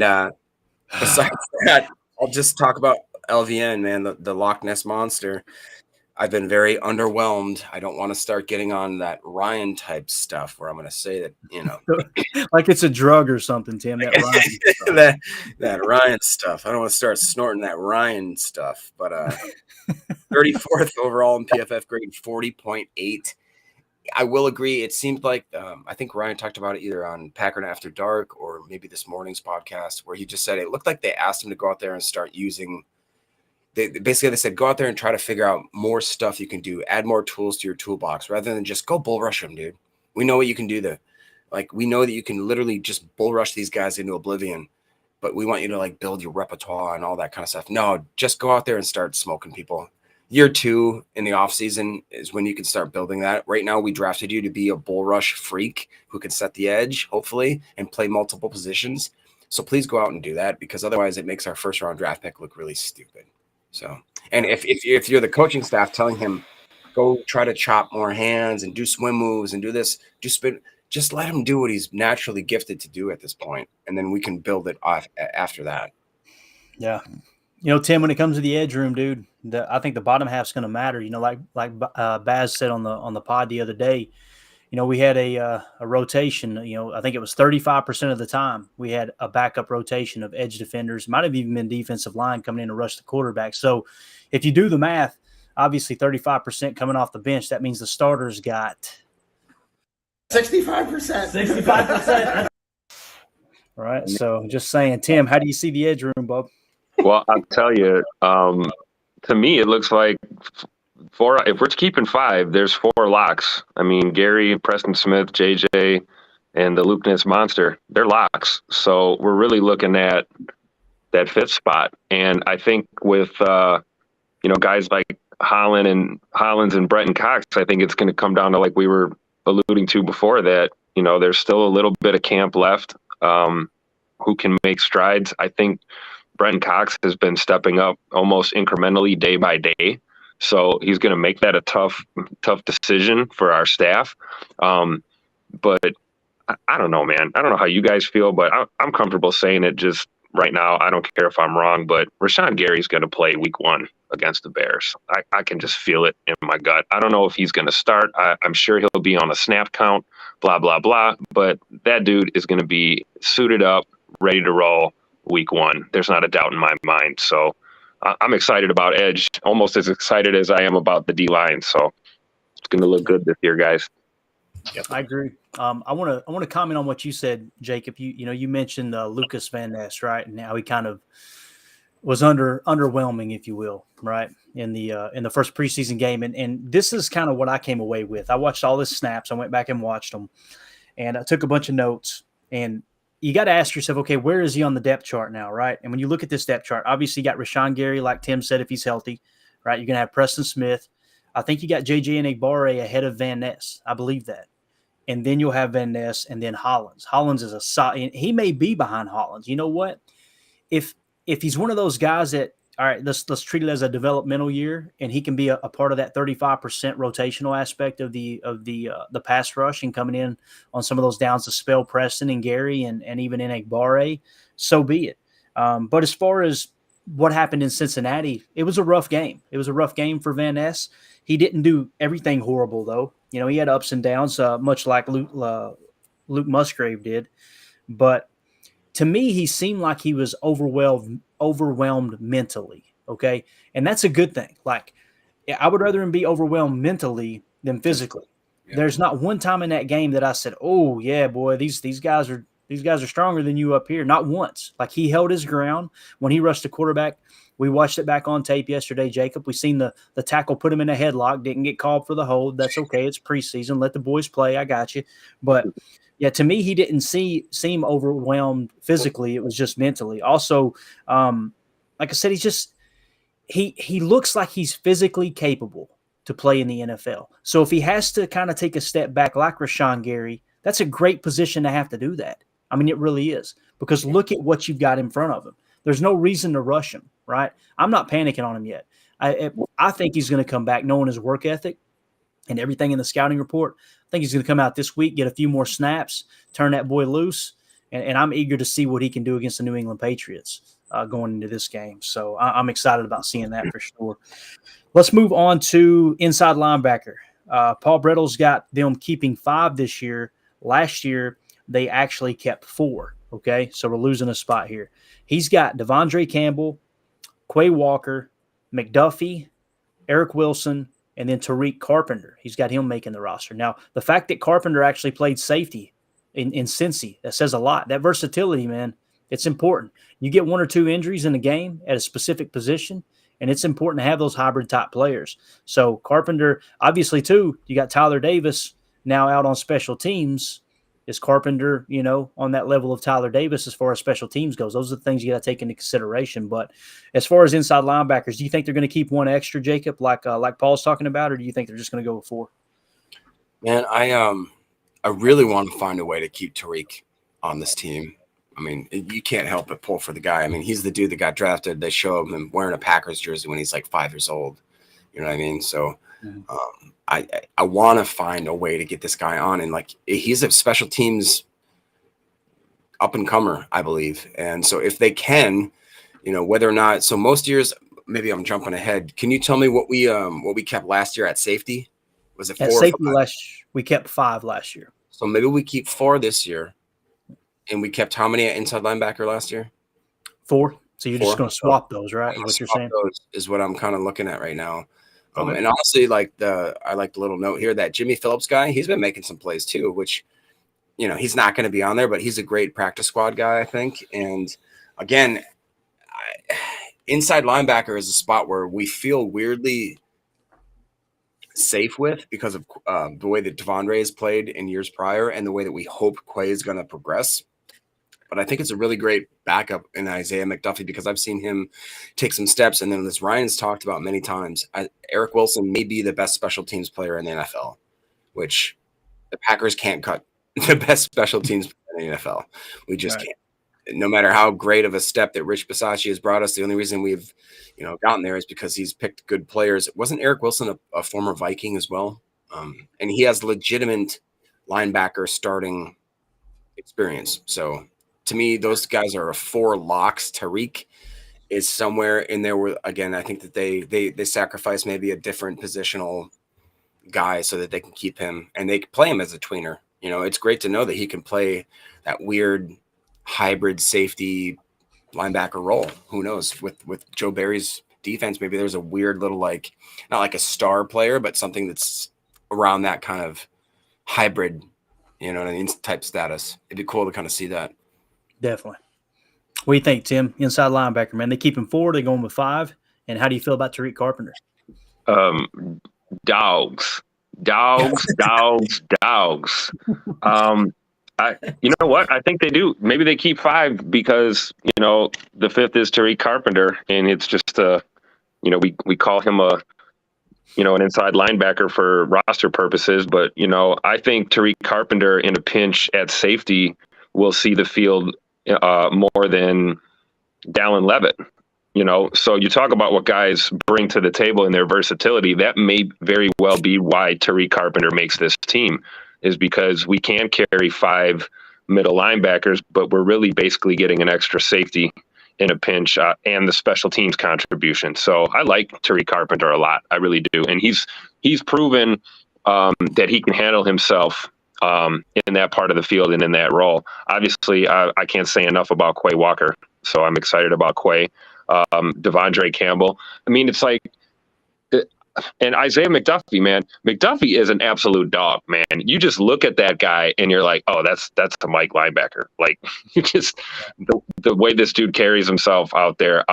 besides that, I'll just talk about LVN, man, the Loch Ness Monster. I've been very underwhelmed. I don't want to start getting on that Ryan type stuff where I'm going to say that, you know, like it's a drug or something, Tim. That Ryan stuff. that Ryan stuff. I don't want to start snorting that Ryan stuff, but 34th overall in PFF grade, 40.8. I will agree. It seemed like I think Ryan talked about it either on Packard After Dark or maybe this morning's podcast where he just said it looked like they asked him to go out there and start using. They said, go out there and try to figure out more stuff you can do, add more tools to your toolbox rather than just go bull rush them, dude. We know what you can do we know that you can literally just bull rush these guys into oblivion, but we want you to like build your repertoire and all that kind of stuff. No, just go out there and start smoking people. Year 2 in the off season is when you can start building that. Right now, we drafted you to be a bull rush freak who can set the edge, hopefully, and play multiple positions. So please go out and do that because otherwise it makes our first round draft pick look really stupid. So, and if you're the coaching staff telling him, go try to chop more hands and do swim moves and do this, do spin, just let him do what he's naturally gifted to do at this point, and then we can build it off after that. Yeah. Tim, when it comes to the edge room, dude, I think the bottom half's going to matter. Like Baz said on the pod the other day. We had a rotation. I think it was 35% of the time we had a backup rotation of edge defenders. Might have even been defensive line coming in to rush the quarterback. So, if you do the math, obviously 35% coming off the bench. That means the starters got 65%. 65%. All right. So, just saying, Tim, how do you see the edge room, Bob? Well, I'll tell you, to me, it looks like if we're keeping 5, there's 4 locks. I mean, Gary, Preston Smith, JJ, and the Luke Ness monster, they're locks. So we're really looking at that 5th spot. And I think with, guys like Hollins and Bretton Cox, I think it's going to come down to, like we were alluding to before, that, there's still a little bit of camp left, who can make strides. I think Bretton Cox has been stepping up almost incrementally day by day. So he's going to make that a tough decision for our staff. But I don't know, man. I don't know how you guys feel, but I'm comfortable saying it just right now. I don't care if I'm wrong, but Rashawn Gary's going to play week 1 against the Bears. I can just feel it in my gut. I don't know if he's going to start. I'm sure he'll be on a snap count, blah, blah, blah. But that dude is going to be suited up, ready to roll week 1. There's not a doubt in my mind. So I'm excited about edge, almost as excited as I am about the D-line. So it's going to look good this year, guys. Yep. I agree. I want to comment on what you said, Jacob. You mentioned Lukas Van Ness, right? And how he kind of was underwhelming, if you will, right, in the first preseason game. And this is kind of what I came away with. I watched all his snaps. I went back and watched them, and I took a bunch of notes. And you got to ask yourself, okay, where is he on the depth chart now, right? And when you look at this depth chart, obviously you got Rashawn Gary, like Tim said, if he's healthy, right? You're going to have Preston Smith. I think you got JJ and Igbare ahead of Van Ness. I believe that. And then you'll have Van Ness and then Hollins. Hollins is he may be behind Hollins. You know what? If he's one of those guys that, all right, let's treat it as a developmental year, and he can be a part of that 35% rotational aspect of the pass rush and coming in on some of those downs to spell Preston and Gary and even in Igbare, so be it. But as far as what happened in Cincinnati, it was a rough game. It was a rough game for Van Ness. He didn't do everything horrible, though. He had ups and downs, much like Luke Musgrave did. But to me, he seemed like he was overwhelmed mentally, okay? And that's a good thing. Like, I would rather him be overwhelmed mentally than physically. Yeah. There's not one time in that game that I said, oh, yeah, boy, these guys are stronger than you up here. Not once. Like, he held his ground when he rushed the quarterback. We watched it back on tape yesterday, Jacob. We seen the tackle put him in a headlock, didn't get called for the hold. That's okay. It's preseason. Let the boys play. I got you. But, yeah, to me, he didn't seem overwhelmed physically. It was just mentally. Also, like I said, he looks like he's physically capable to play in the NFL. So if he has to kind of take a step back like Rashawn Gary, that's a great position to have to do that. I mean, it really is, because look at what you've got in front of him. There's no reason to rush him, right? I'm not panicking on him yet. I think he's going to come back knowing his work ethic and everything in the scouting report. I think he's going to come out this week, get a few more snaps, turn that boy loose, and I'm eager to see what he can do against the New England Patriots going into this game. So I'm excited about seeing that for sure. Let's move on to inside linebacker. Paul Brettle's got them keeping 5 this year. Last year, they actually kept 4. Okay, so we're losing a spot here. He's got Devondre Campbell, Quay Walker, McDuffie, Eric Wilson, and then Tariq Carpenter. He's got him making the roster. Now, the fact that Carpenter actually played safety in Cincy, that says a lot. That versatility, man, it's important. You get 1 or 2 injuries in a game at a specific position, and it's important to have those hybrid-type players. So Carpenter, obviously, too, you got Tyler Davis now out on special teams. Is Carpenter, on that level of Tyler Davis as far as special teams goes? Those are the things you got to take into consideration. But as far as inside linebackers, do you think they're going to keep 1 extra, Jacob, like Paul's talking about, or do you think they're just going to go with 4? Man, I really want to find a way to keep Tariq on this team. I mean, you can't help but pull for the guy. I mean, he's the dude that got drafted. They show him wearing a Packers jersey when he's like 5 years old. You know what I mean? So I want to find a way to get this guy on. And, like, he's a special teams up-and-comer, I believe. And so if they can whether or not. So most years, maybe I'm jumping ahead. Can you tell me what we kept last year at safety? Was it 4 At or safety 5? we kept 5 last year. So maybe we keep 4 this year, and we kept how many at inside linebacker last year? 4. So you're 4. just going to swap those, right? Is what you're saying? Those is what I'm kind of looking at right now. Okay. And honestly, I like the little note here that Jimmy Phillips guy, he's been making some plays too, which, he's not going to be on there, but he's a great practice squad guy, I think. And again, inside linebacker is a spot where we feel weirdly safe with because of the way that Devondre has played in years prior and the way that we hope Quay is going to progress. But I think it's a really great backup in Isaiah McDuffie because I've seen him take some steps. And then as Ryan's talked about many times, Eric Wilson may be the best special teams player in the NFL, which the Packers can't cut the best special teams player in the NFL. We just can't. No matter how great of a step that Rich Bisaccia has brought us, the only reason we've gotten there is because he's picked good players. Wasn't Eric Wilson a former Viking as well? And he has legitimate linebacker starting experience. So to me, those guys are 4 locks. Tariq is somewhere in there where, again, I think that they sacrifice maybe a different positional guy so that they can keep him and they can play him as a tweener. It's great to know that he can play that weird hybrid safety linebacker role. Who knows with Joe Barry's defense, maybe there's a weird little, like, not like a star player, but something that's around that kind of hybrid, what I mean, type status. It'd be cool to kind of see that. Definitely. What do you think, Tim? Inside linebacker, man. They keep him 4. They going with 5. And how do you feel about Tariq Carpenter? Dogs. You know what? I think they do. Maybe they keep 5 because, the 5th is Tariq Carpenter, and it's just we call him an inside linebacker for roster purposes. But, I think Tariq Carpenter in a pinch at safety will see the field more than Dallin Levitt. So you talk about what guys bring to the table in their versatility. That may very well be why Tariq Carpenter makes this team, is because we can carry 5 middle linebackers, but we're really basically getting an extra safety in a pinch and the special teams contribution. So I like Tariq Carpenter a lot. I really do. And he's proven that he can handle himself in that part of the field and in that role. Obviously, I can't say enough about Quay Walker, so I'm excited about Quay. Devondre Campbell. I mean, it's like, and Isaiah McDuffie, man. McDuffie is an absolute dog, man. You just look at that guy and you're like, oh, that's a Mike linebacker. Like, you just the way this dude carries himself out there.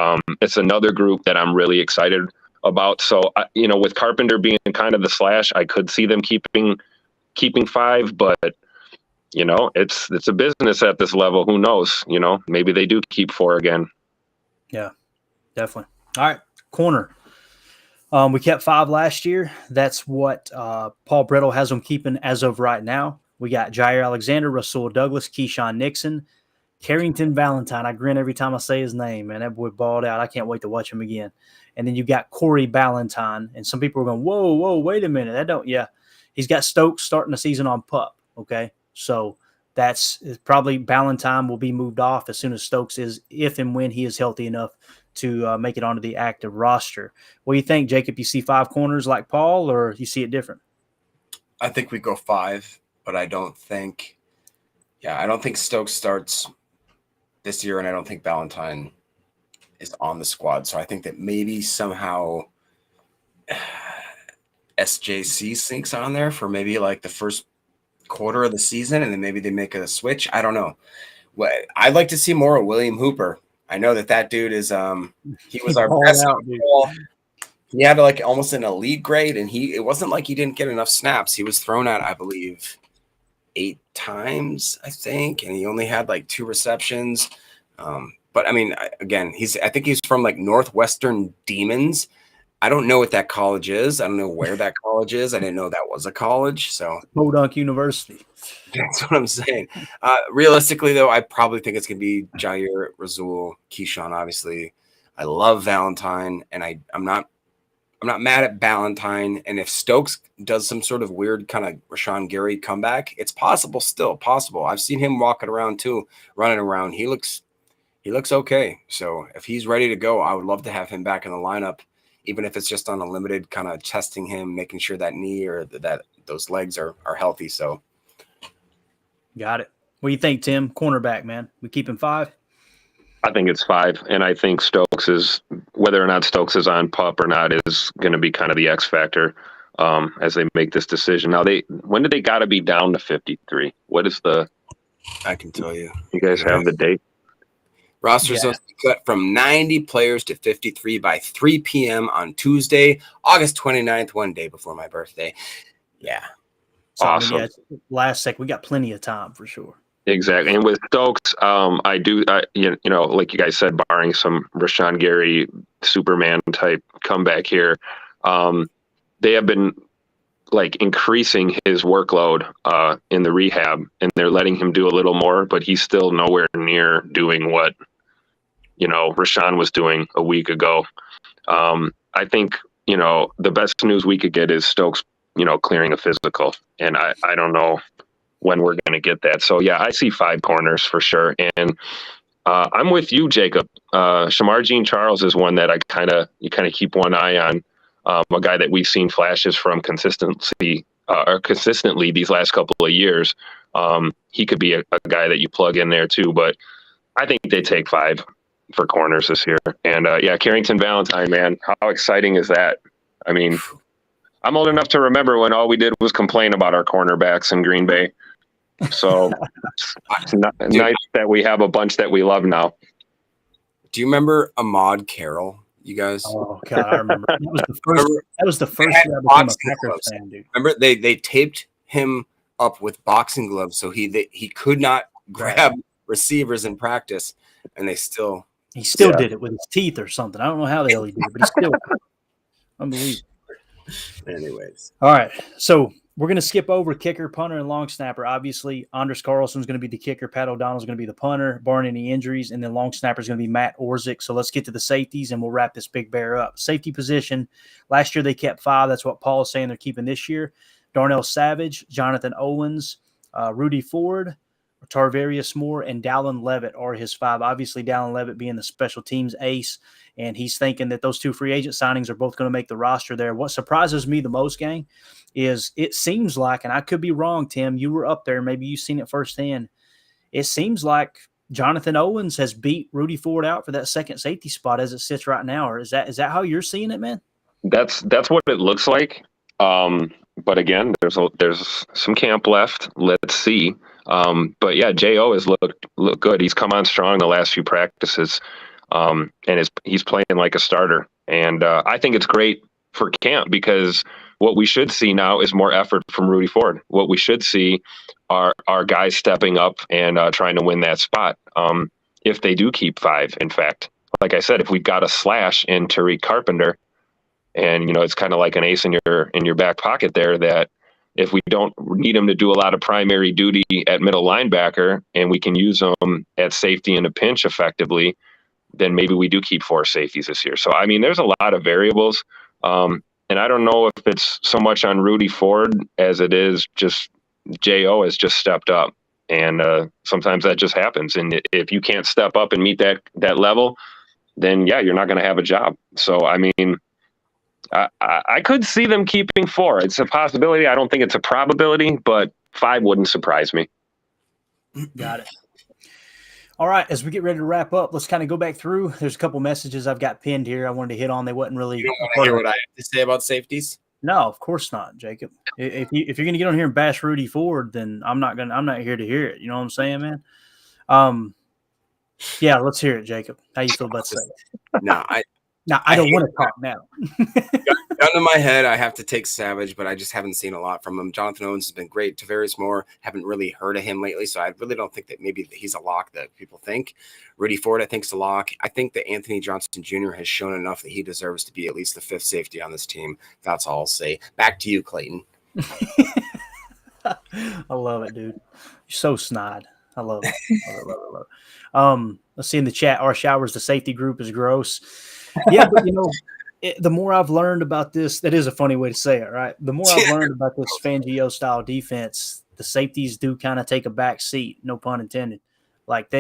It's another group that I'm really excited about. So, with Carpenter being kind of the slash, I could see them keeping 5, but it's a business at this level. Who knows? Maybe they do keep 4 again. Yeah, definitely. All right, corner. We kept 5 last year. That's what Paul Brettel has them keeping as of right now. We got Jair Alexander, Rasul Douglas, Keyshawn Nixon, Carrington Valentine. I grin every time I say his name, man. That boy balled out. I can't wait to watch him again. And then you got Corey Ballantyne. And some people are going, whoa, wait a minute. He's got Stokes starting the season on PUP, okay? So that's probably Ballantyne will be moved off as soon as Stokes is, if and when he is healthy enough to make it onto the active roster. What do you think, Jacob? You see 5 corners like Paul, or you see it different? I think we go 5, but I don't think Stokes starts this year, and I don't think Ballantyne is on the squad. So I think that maybe somehow SJC sinks on there for maybe like the first quarter of the season, and then maybe they make a switch. I don't know. I'd like to see more of William Hooper. I know that dude is he was our best football. He had like almost an elite grade, and it wasn't like he didn't get enough snaps. He was thrown out, I believe, 8 times, I think, and he only had like 2 receptions. But I mean, again, I think he's from like Northwestern Demons. I don't know what that college is. I don't know where that college is. I didn't know that was a college. So Podunk University. That's what I'm saying. Realistically, though, I probably think it's going to be Jair, Rasul, Keyshawn, obviously. I love Valentine, and I'm not mad at Ballantyne. And if Stokes does some sort of weird kind of Rashawn Gary comeback, it's possible, still possible. I've seen him walking around too, running around. He looks he looks okay. So if he's ready to go, I would love to have him back in the lineup, even if it's just on a limited kind of testing him, making sure that knee or that those legs are healthy. So Got it. What do you think, Tim? Cornerback, man. We keep him 5? I think it's 5, and I think Stokes is, whether or not Stokes is on PUP or not, is going to be kind of the X factor as they make this decision. Now, when did they got to be down to 53? What is I can tell you. You guys have the date? Roster's supposed to be cut from 90 players to 53 by 3 p.m. on Tuesday, August 29th, one day before my birthday. Yeah. So, awesome. I mean, last sec, we got plenty of time for sure. Exactly. And with Stokes, like you guys said, barring some Rashawn Gary Superman type comeback here, they have been like increasing his workload in the rehab, and they're letting him do a little more, but he's still nowhere near doing what, Rashawn was doing a week ago. I think, the best news we could get is Stokes, clearing a physical, and I don't know when we're going to get that. So yeah, I see 5 corners for sure. And I'm with you, Jacob. Shamar Jean-Charles is one that you kind of keep one eye on. A guy that we've seen flashes from consistently these last couple of years. He could be a guy that you plug in there too, but I think they take 5 for corners this year. And Carrington Valentine, man, how exciting is that? I mean, I'm old enough to remember when all we did was complain about our cornerbacks in Green Bay. So it's nice that we have a bunch that we love now. Do you remember Ahmad Carroll? You guys? Oh God, I remember. That was the first year I became a Packers fan, dude. Remember they taped him up with boxing gloves so he could not grab receivers in practice, and he still did it with his teeth or something. I don't know how the hell he did it, but he still unbelievable. Anyways, all right, so we're going to skip over kicker, punter, and long snapper. Obviously, Anders Carlson's going to be the kicker. Pat O'Donnell's going to be the punter, barring any injuries. And then long snapper is going to be Matt Orzik. So let's get to the safeties, and we'll wrap this big bear up. Safety position, last year they kept 5. That's what Paul is saying they're keeping this year. Darnell Savage, Jonathan Owens, Rudy Ford, Tarvarius Moore, and Dallin Levitt are his 5. Obviously, Dallin Levitt being the special teams ace, and he's thinking that those 2 free agent signings are both going to make the roster there. What surprises me the most, gang, is it seems like, and I could be wrong, Tim, you were up there, maybe you've seen it firsthand. It seems like Jonathan Owens has beat Rudy Ford out for that second safety spot as it sits right now. Or is that how you're seeing it, man? That's what it looks like. But again, there's some camp left. Let's see. But yeah, J.O. has looked good. He's come on strong the last few practices, and he's playing like a starter. And I think it's great for camp because what we should see now is more effort from Rudy Ford. What we should see are guys stepping up and trying to win that spot. If they do keep 5, in fact, like I said, if we've got a slash in Tariq Carpenter, and it's kind of like an ace in your back pocket there, that if we don't need him to do a lot of primary duty at middle linebacker and we can use him at safety in a pinch effectively, then maybe we do keep 4 safeties this year. So, I mean, there's a lot of variables. And I don't know if it's so much on Rudy Ford as it is just J.O. has just stepped up. And sometimes that just happens. And if you can't step up and meet that level, then, yeah, you're not going to have a job. So, I mean, I could see them keeping 4. It's a possibility. I don't think it's a probability, but 5 wouldn't surprise me. Got it. All right, as we get ready to wrap up, let's kind of go back through. There's a couple messages I've got pinned here I wanted to hit on. They wasn't really. You don't want to hear what I have to say about safeties? No, of course not, Jacob. If you're going to get on here and bash Rudy Ford, then I'm not here to hear it. You know what I'm saying, man? Yeah, let's hear it, Jacob. How you feel about that? I don't want to talk now. Gun to my head, I have to take Savage, but I just haven't seen a lot from him. Jonathan Owens has been great. Tavarius Moore, haven't really heard of him lately, so I really don't think that maybe he's a lock that people think. Rudy Ford, I think, is a lock. I think that Anthony Johnson Jr. has shown enough that he deserves to be at least the 5th safety on this team. That's all I'll say. Back to you, Clayton. I love it, dude. You're so snide. I love it. Love it. Let's see in the chat. Our showers, the safety group is gross. Yeah, but the more I've learned about this, that is a funny way to say it, right? The more I've learned about this Fangio style defense, the safeties do kind of take a back seat, no pun intended. Like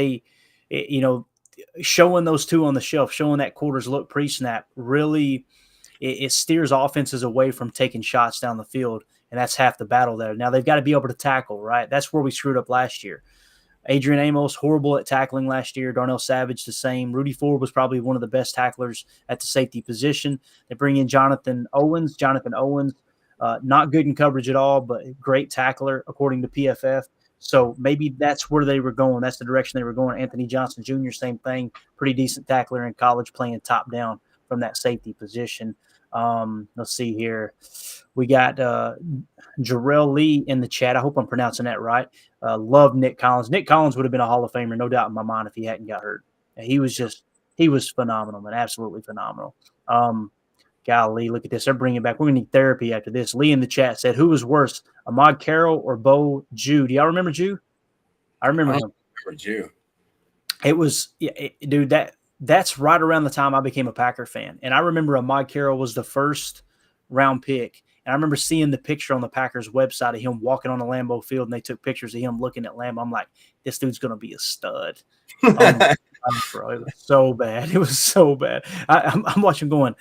showing those two on the shelf, showing that quarters look pre-snap, really it steers offenses away from taking shots down the field, and that's half the battle there. Now they've got to be able to tackle, right? That's where we screwed up last year. Adrian Amos, horrible at tackling last year. Darnell Savage, the same. Rudy Ford was probably one of the best tacklers at the safety position. They bring in Jonathan Owens. Not good in coverage at all, but great tackler, according to PFF. So maybe that's where they were going. That's the direction they were going. Anthony Johnson Jr., same thing. Pretty decent tackler in college, playing top down from that safety position. Let's see here. We got Jarrell Lee in the chat. I hope I'm pronouncing that right. Love Nick Collins. Nick Collins would have been a Hall of Famer, no doubt in my mind, if he hadn't got hurt. He was phenomenal, man, absolutely phenomenal. Golly, look at this. They're bringing back. We're going to need therapy after this. Lee in the chat said, who was worse, Ahmad Carroll or Bo Jew? Do y'all remember Jew? I remember him. Jew. It was, dude, that's right around the time I became a Packer fan. And I remember Ahmad Carroll was the first round pick. And I remember seeing the picture on the Packers website of him walking on the Lambeau Field, and they took pictures of him looking at Lambeau. I'm like, this dude's going to be a stud. Bro, it was so bad. It was so bad. I'm watching going,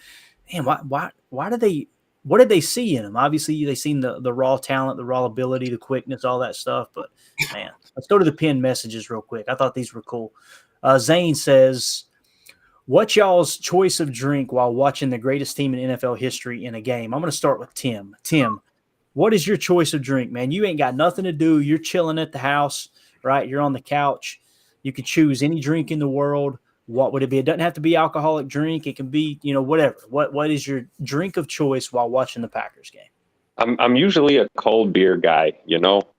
man, why did they – what did they see in him? Obviously, they seen the raw talent, the raw ability, the quickness, all that stuff. But, man, let's go to the pinned messages real quick. I thought these were cool. Zane says, what's y'all's choice of drink while watching the greatest team in NFL history in a game? I'm going to start with Tim. Tim, what is your choice of drink, man? You ain't got nothing to do. You're chilling at the house, right? You're on the couch. You could choose any drink in the world. What would it be? It doesn't have to be alcoholic drink. It can be, whatever. What is your drink of choice while watching the Packers game? I'm usually a cold beer guy,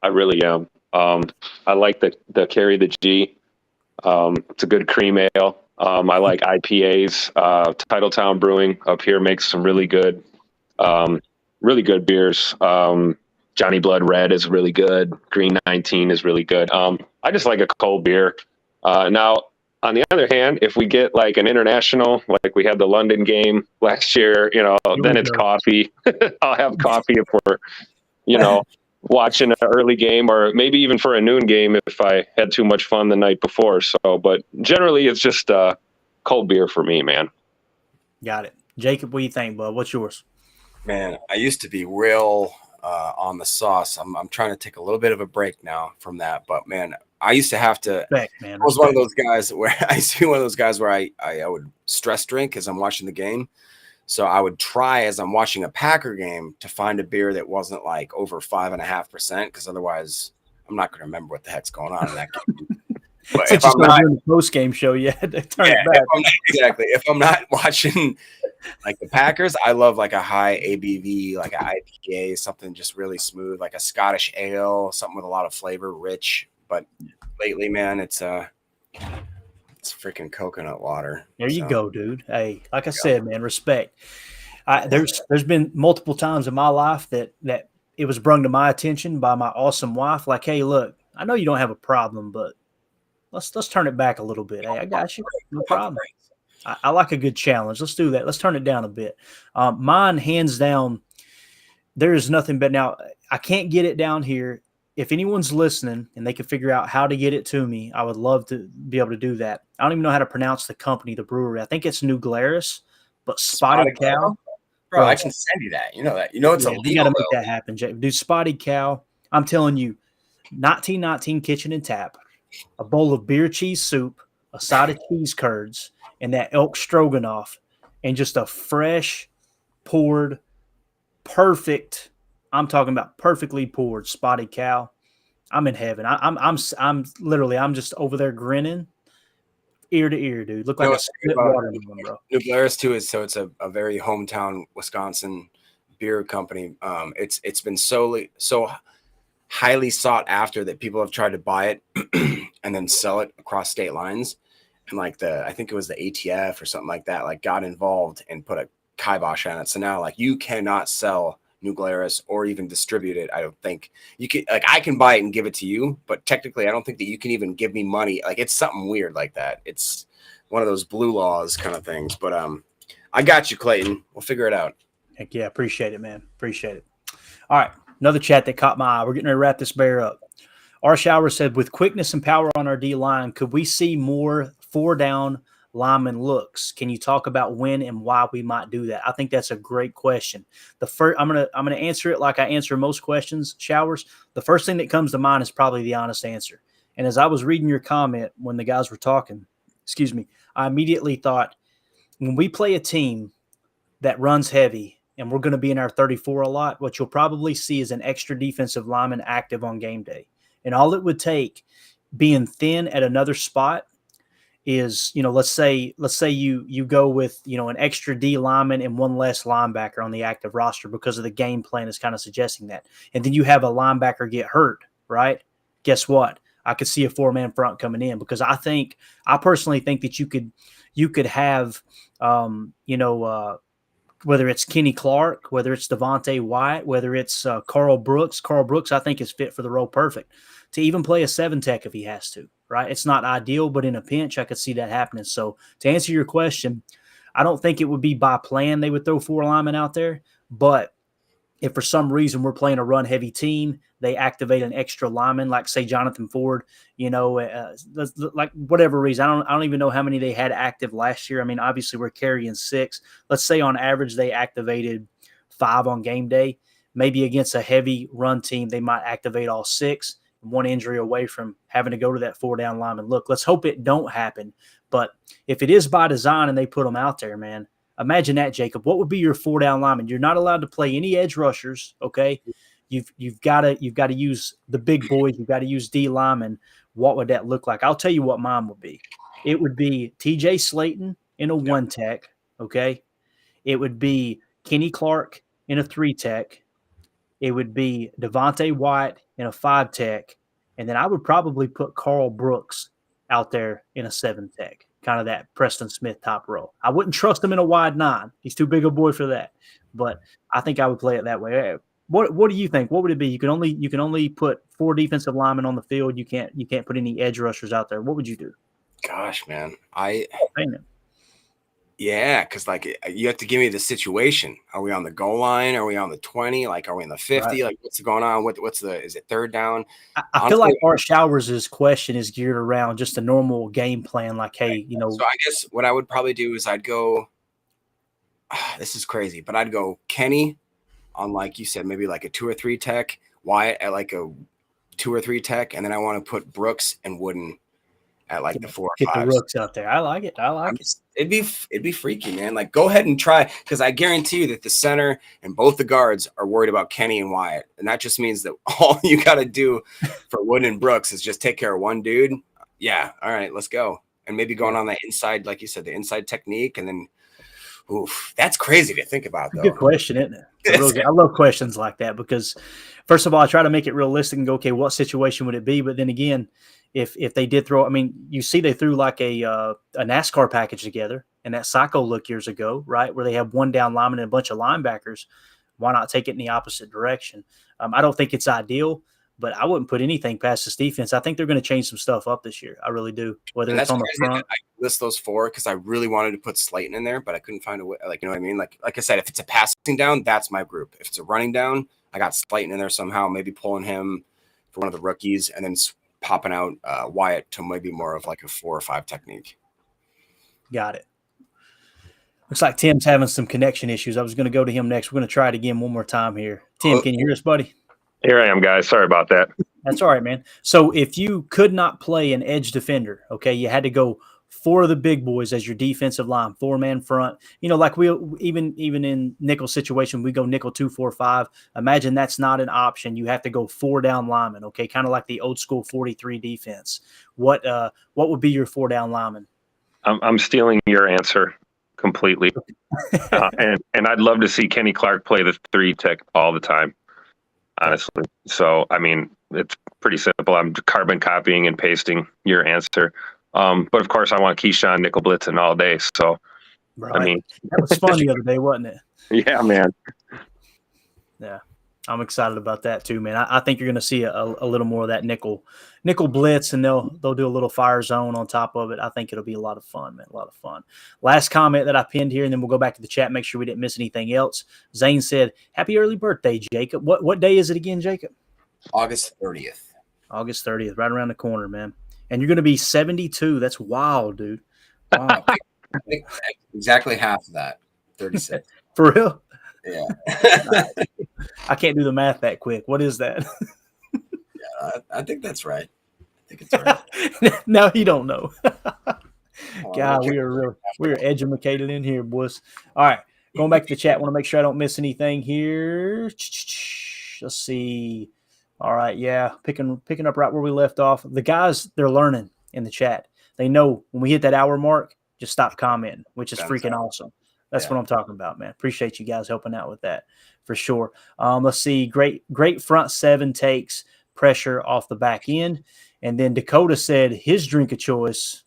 I really am. I like the Carry the G. It's a good cream ale. I like IPAs. Titletown Brewing up here makes some really good beers. Johnny Blood Red is really good. Green 19 is really good. I just like a cold beer. Now, on the other hand, if we get like an international, like we had the London game last year, then it's coffee. I'll have coffee if we're, watching an early game, or maybe even for a noon game if I had too much fun the night before. So, but generally it's just cold beer for me, man. Got it. Jacob, what do you think, bud? What's yours? Man, I used to be real on the sauce. I'm trying to take a little bit of a break now from that, but man, I used to have to. I was one of those guys where I would stress drink as I'm watching the game. So I would try, as I'm watching a Packer game, to find a beer that wasn't like over 5.5%, because otherwise I'm not going to remember what the heck's going on in that game. But if I'm not doing the post game show, you had to turn it back. If I'm not watching like the Packers, I love like a high ABV, like an IPA, something just really smooth, like a Scottish ale, something with a lot of flavor, rich. But lately, man, it's freaking coconut water. There you go, dude. Hey, like I said, man, respect. There's been multiple times in my life that it was brought to my attention by my awesome wife. Like, hey, look, I know you don't have a problem, but let's turn it back a little bit. Hey, I got you. No problem. I like a good challenge. Let's do that. Let's turn it down a bit. Mine, hands down, there is nothing but now. I can't get it down here. If anyone's listening and they can figure out how to get it to me, I would love to be able to do that. I don't even know how to pronounce the company, the brewery. I think it's New Glarus, but Spotted Cow. Bro, I can send you that. You know that. It's illegal. You got to make that happen, Jake. Dude, Spotted Cow. I'm telling you, 1919 Kitchen and Tap, a bowl of beer cheese soup, a side of cheese curds, and that elk stroganoff, and just a fresh poured, perfect. I'm talking about perfectly poured Spotted Cow. I'm in heaven. I'm literally, I'm just over there grinning ear to ear, dude. Look like a spit watermelon, bro. New Glarus too it's a very hometown Wisconsin beer company. It's been so highly sought after that people have tried to buy it and then sell it across state lines. And like I think it was the ATF or something like that, like got involved and put a kibosh on it. So now like you cannot sell New Glarus or even distribute it. I don't think you can. Like I can buy it and give it to you, but technically I don't think that you can even give me money. Like it's something weird like that. It's one of those blue laws kind of things. But I got you, Clayton. We'll figure it out. Heck yeah, appreciate it, man. Appreciate it. All right, another chat that caught my eye. We're getting ready to wrap this bear up. R. Shower said, with quickness and power on our D line, could we see more 4-down lineman looks. Can you talk about when and why we might do that? I think that's a great question. I'm gonna answer it like I answer most questions, Showers. The first thing that comes to mind is probably the honest answer. And as I was reading your comment when the guys were talking, I immediately thought, when we play a team that runs heavy and we're going to be in our 34 a lot, what you'll probably see is an extra defensive lineman active on game day. And all it would take, being thin at another spot, is, let's say you go with, an extra D lineman and one less linebacker on the active roster because of the game plan is kind of suggesting that. And then you have a linebacker get hurt, right? Guess what? I could see a 4-man front coming in, because I personally think that you could have, whether it's Kenny Clark, whether it's Devontae White, whether it's Carl Brooks. Carl Brooks, I think, is fit for the role perfect to even play a 7-tech if he has to, right? It's not ideal, but in a pinch, I could see that happening. So to answer your question, I don't think it would be by plan they would throw 4 linemen out there, but if for some reason we're playing a run-heavy team, they activate an extra lineman, like say Jonathan Ford, like whatever reason. I don't even know how many they had active last year. I mean, obviously we're carrying 6. Let's say on average they activated 5 on game day. Maybe against a heavy run team, they might activate all 6. One injury away from having to go to that 4-down lineman. Look, let's hope it don't happen. But if it is by design and they put them out there, man, imagine that, Jacob. What would be your 4-down lineman? You're not allowed to play any edge rushers, okay? You've got to use the big boys. You've got to use D linemen. What would that look like? I'll tell you what mine would be. It would be TJ Slayton in a 1-tech, okay? It would be Kenny Clark in a 3-tech. It would be Devontae White in a 5-tech. And then I would probably put Carl Brooks out there in a 7-tech, kind of that Preston Smith top row. I wouldn't trust him in a wide 9. He's too big a boy for that. But I think I would play it that way. What do you think? What would it be? You can only put 4 defensive linemen on the field. You can't put any edge rushers out there. What would you do? Gosh, man. Yeah, because like you have to give me the situation. Are we on the goal line? Are we on the 20? Like, are we in the 50? Right. Like, what's going on? Is it 3rd down? I feel like Art Showers' question is geared around just a So I guess what I would probably do is I'd go, this is crazy, but I'd go Kenny on, like you said, maybe like a 2 or 3 tech, Wyatt at like a 2 or 3 tech, and then I want to put Brooks and Wooden at like the 4 or 5. Get the rooks out there. I like it. It'd be freaky, man. Like, go ahead and try, because I guarantee you that the center and both the guards are worried about Kenny and Wyatt, and that just means that all you got to do for Wooden and Brooks is just take care of one dude. Yeah, all right, let's go. And maybe going on that inside, like you said, the inside technique, and then, oof, that's crazy to think about, though. Good question, isn't it? I love questions like that, because first of all, I try to make it realistic and go, okay, what situation would it be? But then again, if they did throw, I mean, you see they threw like a NASCAR package together and that Psycho look years ago, right, where they have 1 down lineman and a bunch of linebackers. Why not take it in the opposite direction? I don't think it's ideal, but I wouldn't put anything past this defense. I think they're going to change some stuff up this year. I really do. Whether it's on the front. I list those 4 because I really wanted to put Slayton in there, but I couldn't find a way. Like, you know what I mean? Like I said, if it's a passing down, that's my group. If it's a running down, I got Slayton in there somehow, maybe pulling him for one of the rookies, and then popping out Wyatt to maybe more of like a 4 or 5 technique. Got it. Looks like Tim's having some connection issues. I was going to go to him next. We're going to try it again one more time here. Tim, can you hear us, buddy? Here I am, guys. Sorry about that. That's all right, man. So if you could not play an edge defender, okay, you had to go 4 of the big boys as your defensive line, 4-man front. Like we even in nickel situation, we go nickel 2-4-5. Imagine that's not an option. You have to go 4-down lineman, okay, kind of like the old school 43 defense. What would be your 4-down lineman? I'm stealing your answer completely, and I'd love to see Kenny Clark play the 3-tech all the time, honestly. So I mean, it's pretty simple. I'm carbon copying and pasting your answer. But of course, I want Keyshawn nickel blitzing all day. So, right. I mean, that was fun the other day, wasn't it? Yeah, man. Yeah, I'm excited about that too, man. I think you're going to see a little more of that nickel blitz, and they'll do a little fire zone on top of it. I think it'll be a lot of fun, man. A lot of fun. Last comment that I pinned here, and then we'll go back to the chat. Make sure we didn't miss anything else. Zane said, "Happy early birthday, Jacob." What day is it again, Jacob? August 30th. August 30th, right around the corner, man. And you're going to be 72. That's wild, dude. Wow. I think exactly half of that, 36. For real? Yeah. I can't do the math that quick. What is that? I think that's right. I think it's right. Now you don't know. Oh, God, okay. we are educated in here, boys. All right, going back to the chat. Want to make sure I don't miss anything here. Let's see. All right, yeah, picking up right where we left off. The guys, they're learning in the chat. They know when we hit that hour mark, just stop commenting, which is freaking awesome. That's what I'm talking about, man. Appreciate you guys helping out with that for sure. Let's see. Great front seven takes pressure off the back end. And then Dakota said his drink of choice,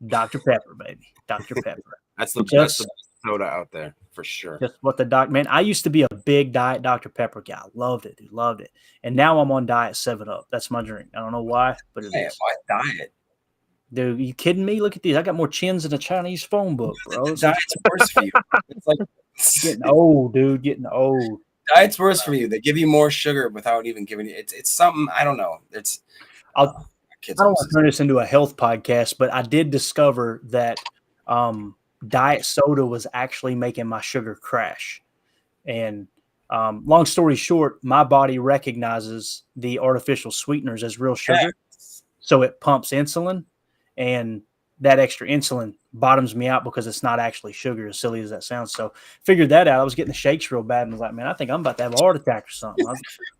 Dr. Pepper, baby. Dr. Pepper. That's the best soda out there for sure. Just what the man. I used to be a big Diet Dr. Pepper guy. Loved it, dude. Loved it. And now I'm on Diet 7-Up. That's my drink. I don't know why, but it is. Why diet? Dude, you kidding me? Look at these. I got more chins than a Chinese phone book, bro. Diet's worse for you. It's like getting old, dude. Getting old. Diet's worse for you. They give you more sugar without even giving you. It's something I don't know. I don't want to turn this into a health podcast, but I did discover that diet soda was actually making my sugar crash. And long story short, my body recognizes the artificial sweeteners as real sugar, so it pumps insulin, and that extra insulin bottoms me out because it's not actually sugar, as silly as that sounds. So figured that out. I was getting the shakes real bad and was like, man, I think I'm about to have a heart attack or something.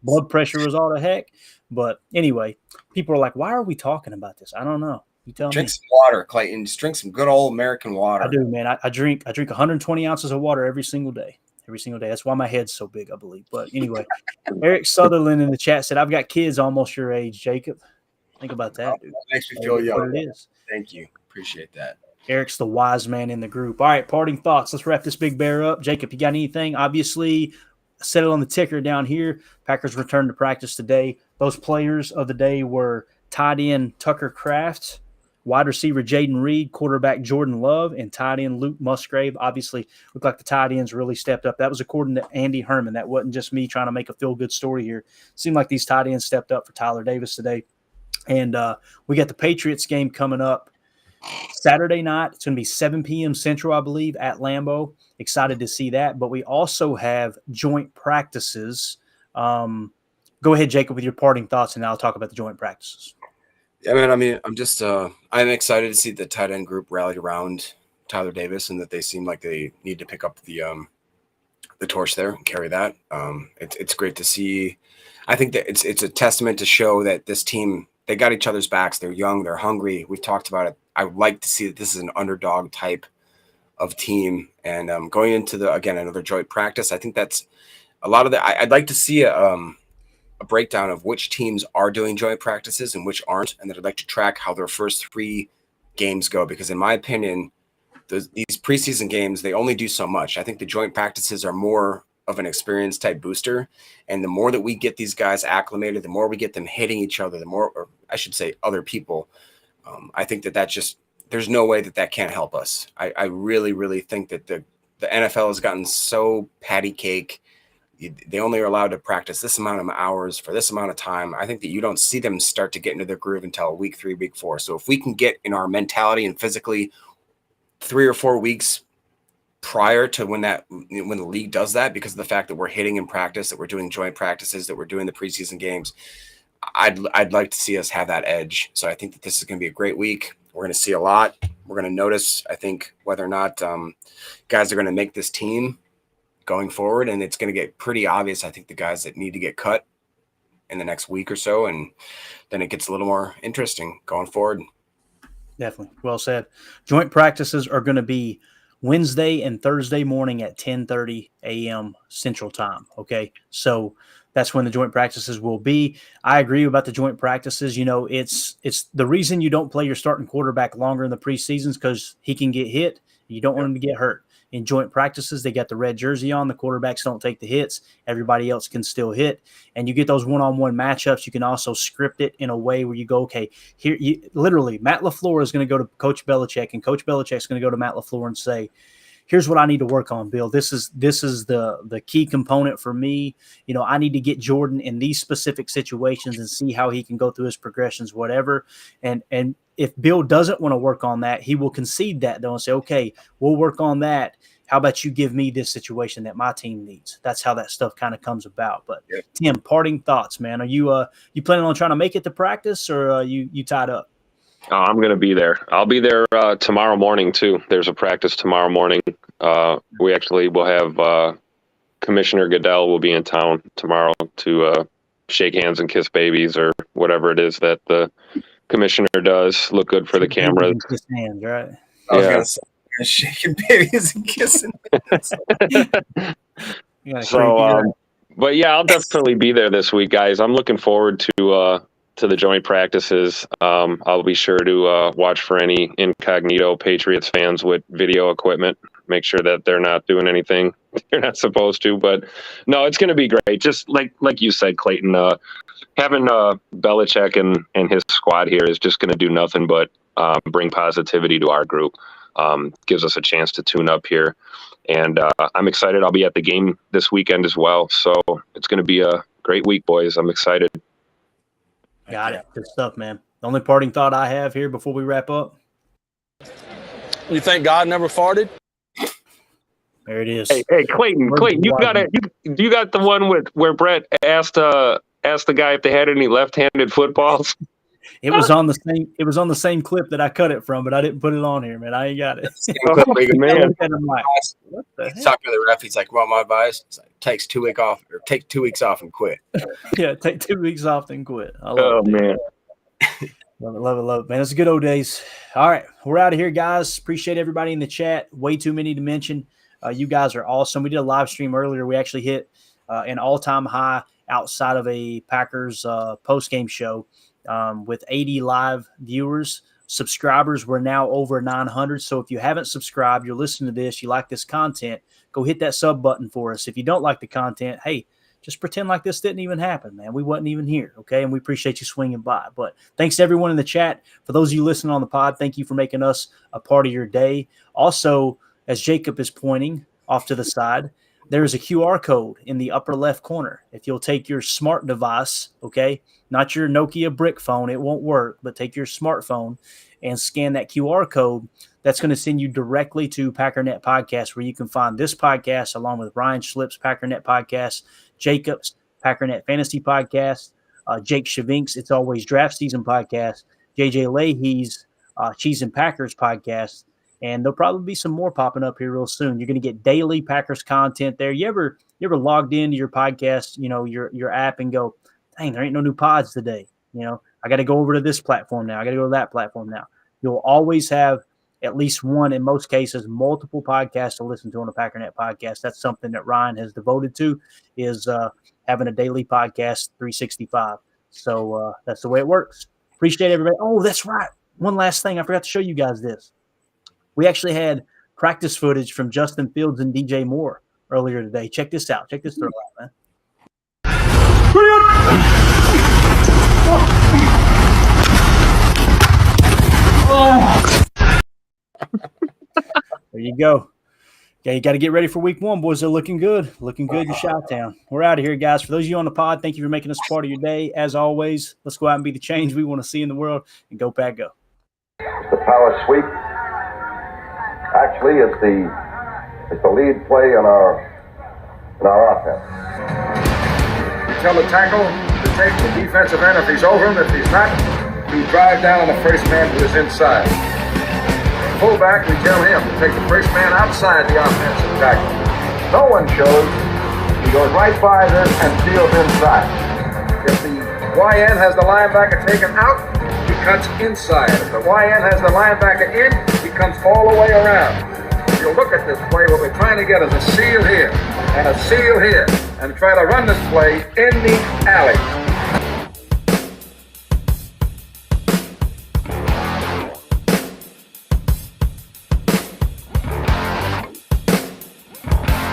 Blood pressure was all the heck. But anyway, people are like, why are we talking about this? I don't know. You tell me. Drink some water, Clayton. Just drink some good old American water. I do, man. I drink 120 ounces of water every single day. Every single day. That's why my head's so big, I believe. But anyway, Eric Sutherland in the chat said, I've got kids almost your age, Jacob. Think about that, dude. That makes me feel young. What it is. Thank you. Appreciate that. Eric's the wise man in the group. All right, parting thoughts. Let's wrap this big bear up. Jacob, you got anything? Obviously, set it on the ticker down here. Packers returned to practice today. Those players of the day were tight end Tucker Kraft, wide receiver Jayden Reed, quarterback Jordan Love, and tight end Luke Musgrave. Obviously, looked like the tight ends really stepped up. That was according to Andy Herman. That wasn't just me trying to make a feel-good story here. Seemed like these tight ends stepped up for Tyler Davis today. And we got the Patriots game coming up Saturday night. It's going to be 7 p.m. Central, I believe, at Lambeau. Excited to see that. But we also have joint practices. Go ahead, Jacob, with your parting thoughts, and I'll talk about the joint practices. Yeah, man. I mean, I'm excited to see the tight end group rallied around Tyler Davis, and that they seem like they need to pick up the torch there and carry that. It's great to see. I think that it's a testament to show that this team, they got each other's backs. They're young. They're hungry. We've talked about it. I would like to see that this is an underdog type of team. And going into another joint practice, I think that's a lot of I'd like to see a breakdown of which teams are doing joint practices and which aren't. And then I'd like to track how their first 3 games go, because in my opinion, these preseason games, they only do so much. I think the joint practices are more of an experience type booster. And the more that we get these guys acclimated, the more we get them hitting each other, the more, or I should say other people, I think that just, there's no way that can't help us. I really, really think that the NFL has gotten so patty cake. They only are allowed to practice this amount of hours for this amount of time. I think that you don't see them start to get into their groove until week 3, week 4. So if we can get in our mentality and physically 3 or 4 weeks prior to when the league does that, because of the fact that we're hitting in practice, that we're doing joint practices, that we're doing the preseason games, I'd like to see us have that edge. So I think that this is going to be a great week. We're going to see a lot. We're going to notice, I think, whether or not guys are going to make this team going forward. And it's going to get pretty obvious, I think, the guys that need to get cut in the next week or so. And then it gets a little more interesting going forward. Definitely. Well said. Joint practices are going to be Wednesday and Thursday morning at 10:30 a.m. Central Time. Okay. So that's when the joint practices will be. I agree about the joint practices. You know, it's the reason you don't play your starting quarterback longer in the preseason is because he can get hit. You don't want him to get hurt. In joint practices, they got the red jersey on. The quarterbacks don't take the hits. Everybody else can still hit. And you get those one-on-one matchups. You can also script it in a way where you go, okay, here, literally, Matt LaFleur is going to go to Coach Belichick, and Coach Belichick's going to go to Matt LaFleur and say, here's what I need to work on, Bill. This is the key component for me. You know, I need to get Jordan in these specific situations and see how he can go through his progressions, whatever. And if Bill doesn't want to work on that, he will concede that though and say, okay, we'll work on that. How about you give me this situation that my team needs? That's how that stuff kind of comes about. But Tim, parting thoughts, man. Are you planning on trying to make it to practice, or are you tied up? I'm going to be there. I'll be there tomorrow morning, too. There's a practice tomorrow morning. We actually will have Commissioner Goodell will be in town tomorrow to shake hands and kiss babies or whatever it is that the commissioner does. Look good for the cameras. Kiss hands, right? I was going to say, shaking babies and kissing. So, but yeah, I'll definitely be there this week, guys. I'm looking forward to the joint practices. I'll be sure to watch for any incognito Patriots fans with video equipment. Make sure that they're not doing anything they're not supposed to. But no, it's going to be great. Just like you said, Clayton, having Belichick and his squad here is just going to do nothing but bring positivity to our group. Gives us a chance to tune up here. And I'm excited. I'll be at the game this weekend as well. So it's going to be a great week, boys. I'm excited. Got it. Good stuff, man. The only parting thought I have here before we wrap up. You think God never farted? There it is. Hey, Clayton, you got the one where Brett asked the guy if they had any left-handed footballs. It was on the same clip that I cut it from, but I didn't put it on here, man. I ain't got it. Man. He's talking to the ref. He's like, "Want my advice?" It's like, take 2 weeks off and quit. Yeah, take 2 weeks off and quit. I love it, man. Love it, man. It's good old days. All right, we're out of here, guys. Appreciate everybody in the chat. Way too many to mention. You guys are awesome. We did a live stream earlier. We actually hit an all-time high outside of a Packers post-game show with 80 live viewers. Subscribers, we're now over 900. So if you haven't subscribed, you're listening to this, you like this content, go hit that sub button for us. If you don't like the content, hey, just pretend like this didn't even happen, man. We wasn't even here, okay? And we appreciate you swinging by. But thanks to everyone in the chat. For those of you listening on the pod, thank you for making us a part of your day. Also, as Jacob is pointing off to the side, there is a QR code in the upper left corner. If you'll take your smart device, okay, not your Nokia brick phone, it won't work, but take your smartphone and scan that QR code. That's going to send you directly to Packernet Podcast, where you can find this podcast along with Ryan Schlip's Packernet Podcast, Jacob's Packernet Fantasy Podcast, Jake Shavink's It's Always Draft Season Podcast, JJ Leahy's Cheese and Packers Podcast. And there'll probably be some more popping up here real soon. You're going to get daily Packers content there. You ever logged into your podcast, your app and go, dang, there ain't no new pods today. I got to go over to this platform now. I got to go to that platform now. You'll always have at least one, in most cases, multiple podcasts to listen to on a Packernet podcast. That's something that Ryan has devoted to, is having a daily podcast 365. So that's the way it works. Appreciate everybody. Oh, that's right. One last thing. I forgot to show you guys this. We actually had practice footage from Justin Fields and DJ Moore earlier today. Check this out. Check this throw out, man. There you go. Okay, you got to get ready for week one, boys. They're looking good. Looking good in Chi-Town. We're out of here, guys. For those of you on the pod, thank you for making us part of your day. As always, let's go out and be the change we want to see in the world, and go Pack Go. The power sweep actually is the lead play in our offense. You tell the tackle to take the defensive end if he's over him. If he's not, we drive down on the first man who is inside. Fullback, we tell him to take the first man outside the offensive tackle. No one shows. He goes right by them and steals inside. If the YN has the linebacker taken out, he cuts inside. If the YN has the linebacker in, he comes all the way around. If you look at this play, what we're trying to get is a seal here and a seal here, and try to run this play in the alley.